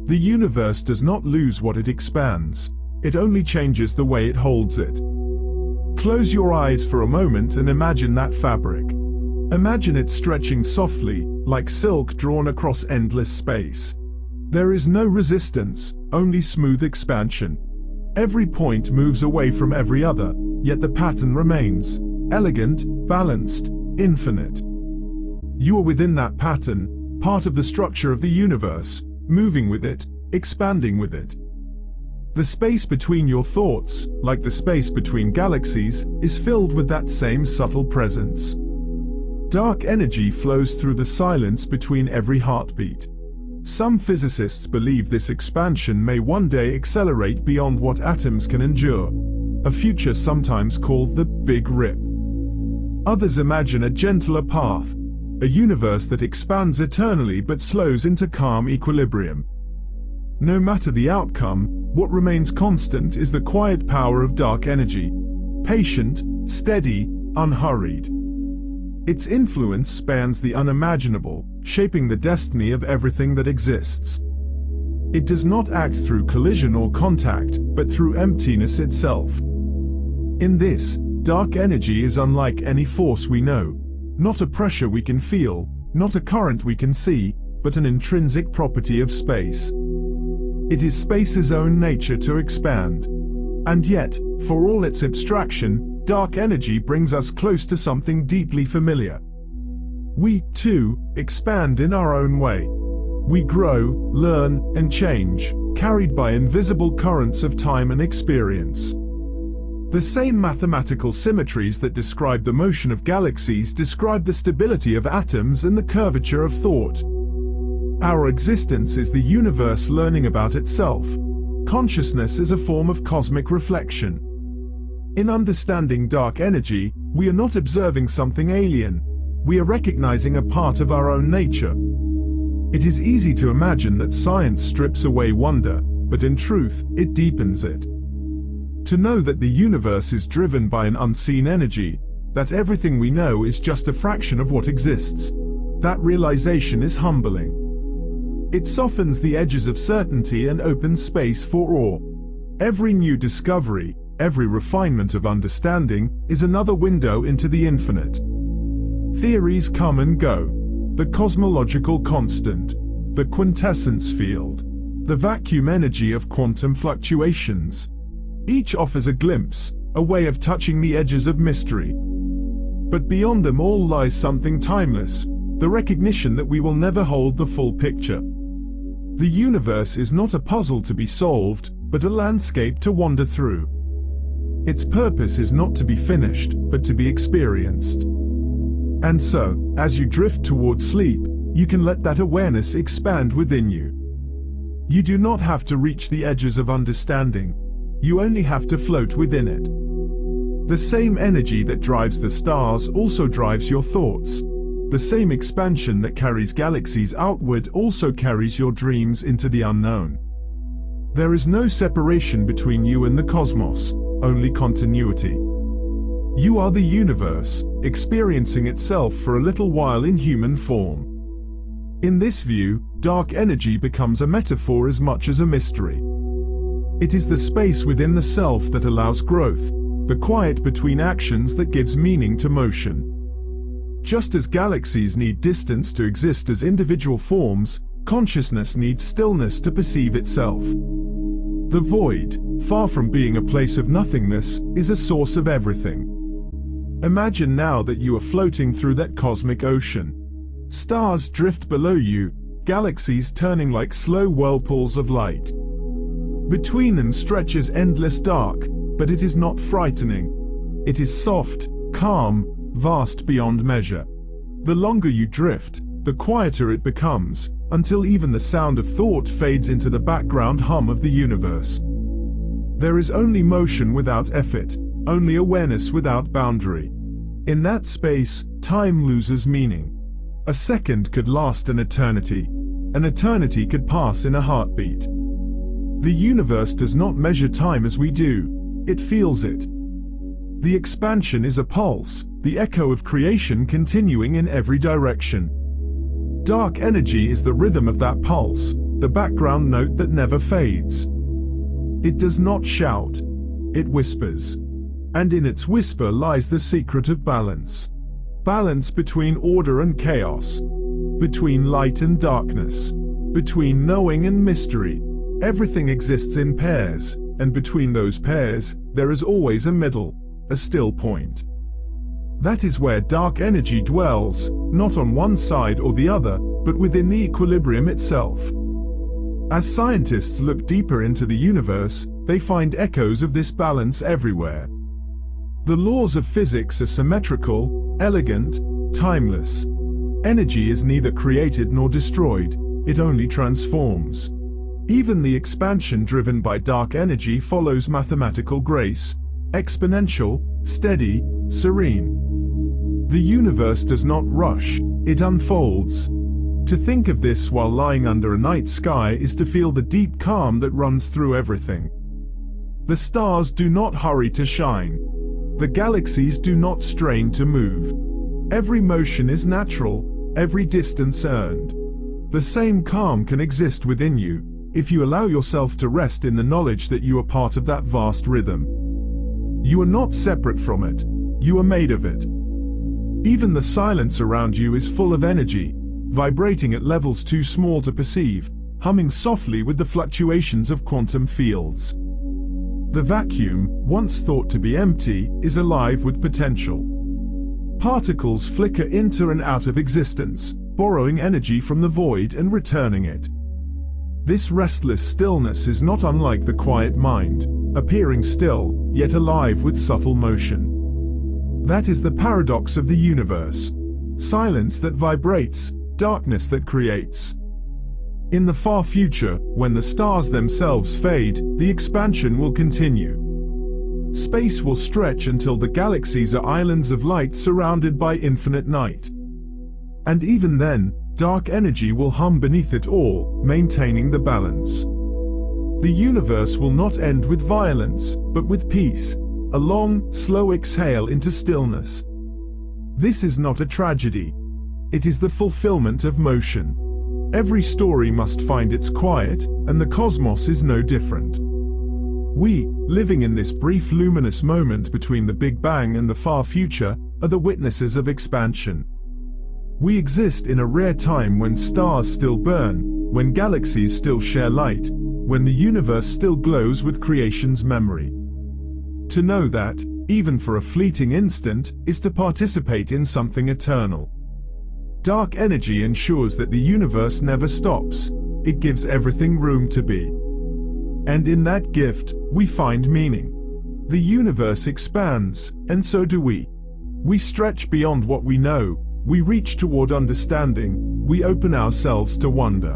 The universe does not lose what it expands, it only changes the way it holds it. Close your eyes for a moment and imagine that fabric. Imagine it stretching softly, like silk drawn across endless space. There is no resistance, only smooth expansion. Every point moves away from every other, yet the pattern remains, elegant, balanced, infinite. You are within that pattern, part of the structure of the universe, moving with it, expanding with it. The space between your thoughts, like the space between galaxies, is filled with that same subtle presence. Dark energy flows through the silence between every heartbeat. Some physicists believe this expansion may one day accelerate beyond what atoms can endure, a future sometimes called the Big Rip. Others imagine a gentler path, a universe that expands eternally but slows into calm equilibrium. No matter the outcome, what remains constant is the quiet power of dark energy, patient, steady, unhurried. Its influence spans the unimaginable, shaping the destiny of everything that exists. It does not act through collision or contact, but through emptiness itself. In this, dark energy is unlike any force we know, not a pressure we can feel, not a current we can see, but an intrinsic property of space. It is space's own nature to expand. And yet, for all its abstraction, dark energy brings us close to something deeply familiar. We, too, expand in our own way. We grow, learn, and change, carried by invisible currents of time and experience. The same mathematical symmetries that describe the motion of galaxies describe the stability of atoms and the curvature of thought. Our existence is the universe learning about itself. Consciousness is a form of cosmic reflection. In understanding dark energy, we are not observing something alien. We are recognizing a part of our own nature. It is easy to imagine that science strips away wonder, but in truth, it deepens it. To know that the universe is driven by an unseen energy, that everything we know is just a fraction of what exists, that realization is humbling. It softens the edges of certainty and opens space for awe. Every new discovery, every refinement of understanding, is another window into the infinite. Theories come and go. The cosmological constant, the quintessence field, the vacuum energy of quantum fluctuations. Each offers a glimpse, a way of touching the edges of mystery. But beyond them all lies something timeless, the recognition that we will never hold the full picture. The universe is not a puzzle to be solved, but a landscape to wander through. Its purpose is not to be finished, but to be experienced. And so, as you drift toward sleep, you can let that awareness expand within you. You do not have to reach the edges of understanding. You only have to float within it. The same energy that drives the stars also drives your thoughts. The same expansion that carries galaxies outward also carries your dreams into the unknown. There is no separation between you and the cosmos, only continuity. You are the universe, experiencing itself for a little while in human form. In this view, dark energy becomes a metaphor as much as a mystery. It is the space within the self that allows growth, the quiet between actions that gives meaning to motion. Just as galaxies need distance to exist as individual forms, consciousness needs stillness to perceive itself. The void, far from being a place of nothingness, is a source of everything. Imagine now that you are floating through that cosmic ocean. Stars drift below you, galaxies turning like slow whirlpools of light. Between them stretches endless dark, but it is not frightening. It is soft, calm, vast beyond measure. The longer you drift, the quieter it becomes, until even the sound of thought fades into the background hum of the universe. There is only motion without effort, only awareness without boundary. In that space, time loses meaning. A second could last an eternity. An eternity could pass in a heartbeat. The universe does not measure time as we do, it feels it. The expansion is a pulse, the echo of creation continuing in every direction. Dark energy is the rhythm of that pulse, the background note that never fades. It does not shout, it whispers. And in its whisper lies the secret of balance. Balance between order and chaos. Between light and darkness. Between knowing and mystery. Everything exists in pairs, and between those pairs, there is always a middle, a still point. That is where dark energy dwells, not on one side or the other, but within the equilibrium itself. As scientists look deeper into the universe, they find echoes of this balance everywhere. The laws of physics are symmetrical, elegant, timeless. Energy is neither created nor destroyed, it only transforms. Even the expansion driven by dark energy follows mathematical grace, exponential, steady, serene. The universe does not rush, it unfolds. To think of this while lying under a night sky is to feel the deep calm that runs through everything. The stars do not hurry to shine. The galaxies do not strain to move. Every motion is natural, every distance earned. The same calm can exist within you, if you allow yourself to rest in the knowledge that you are part of that vast rhythm. You are not separate from it, you are made of it. Even the silence around you is full of energy, vibrating at levels too small to perceive, humming softly with the fluctuations of quantum fields. The vacuum, once thought to be empty, is alive with potential. Particles flicker into and out of existence, borrowing energy from the void and returning it. This restless stillness is not unlike the quiet mind, appearing still, yet alive with subtle motion. That is the paradox of the universe. Silence that vibrates, darkness that creates. In the far future, when the stars themselves fade, the expansion will continue. Space will stretch until the galaxies are islands of light surrounded by infinite night. And even then, dark energy will hum beneath it all, maintaining the balance. The universe will not end with violence, but with peace, a long, slow exhale into stillness. This is not a tragedy. It is the fulfillment of motion. Every story must find its quiet, and the cosmos is no different. We, living in this brief luminous moment between the Big Bang and the far future, are the witnesses of expansion. We exist in a rare time when stars still burn, when galaxies still share light, when the universe still glows with creation's memory. To know that, even for a fleeting instant, is to participate in something eternal. Dark energy ensures that the universe never stops, it gives everything room to be. And in that gift, we find meaning. The universe expands, and so do we. We stretch beyond what we know, we reach toward understanding, we open ourselves to wonder.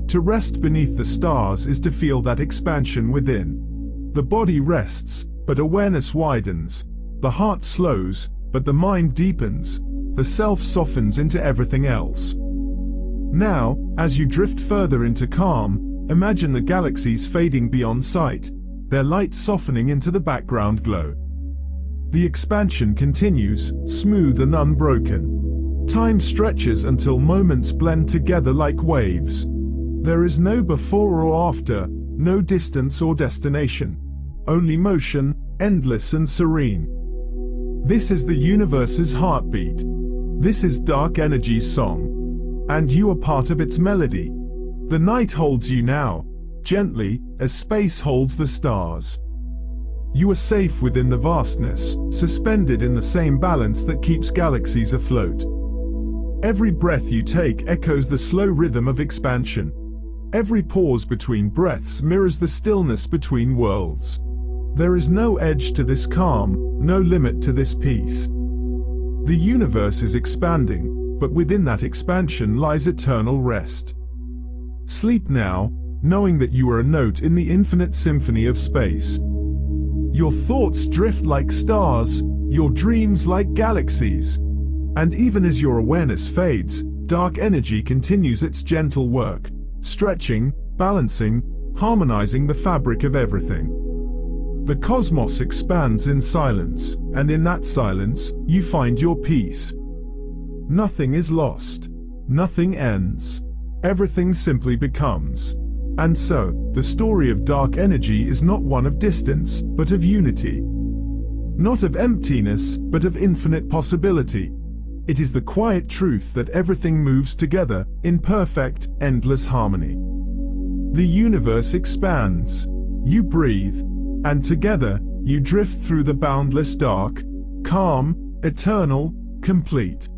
To rest beneath the stars is to feel that expansion within. The body rests, but awareness widens. The heart slows, but the mind deepens. The self softens into everything else. Now, as you drift further into calm, imagine the galaxies fading beyond sight, their light softening into the background glow. The expansion continues, smooth and unbroken. Time stretches until moments blend together like waves. There is no before or after, no distance or destination. Only motion, endless and serene. This is the universe's heartbeat. This is dark energy's song. And you are part of its melody. The night holds you now, gently, as space holds the stars. You are safe within the vastness, suspended in the same balance that keeps galaxies afloat. Every breath you take echoes the slow rhythm of expansion. Every pause between breaths mirrors the stillness between worlds. There is no edge to this calm, no limit to this peace. The universe is expanding, but within that expansion lies eternal rest. Sleep now, knowing that you are a note in the infinite symphony of space. Your thoughts drift like stars, your dreams like galaxies. And even as your awareness fades, dark energy continues its gentle work, stretching, balancing, harmonizing the fabric of everything. The cosmos expands in silence, and in that silence, you find your peace. Nothing is lost. Nothing ends. Everything simply becomes. And so, the story of dark energy is not one of distance, but of unity. Not of emptiness, but of infinite possibility. It is the quiet truth that everything moves together, in perfect, endless harmony. The universe expands. You breathe. And together, you drift through the boundless dark, calm, eternal, complete.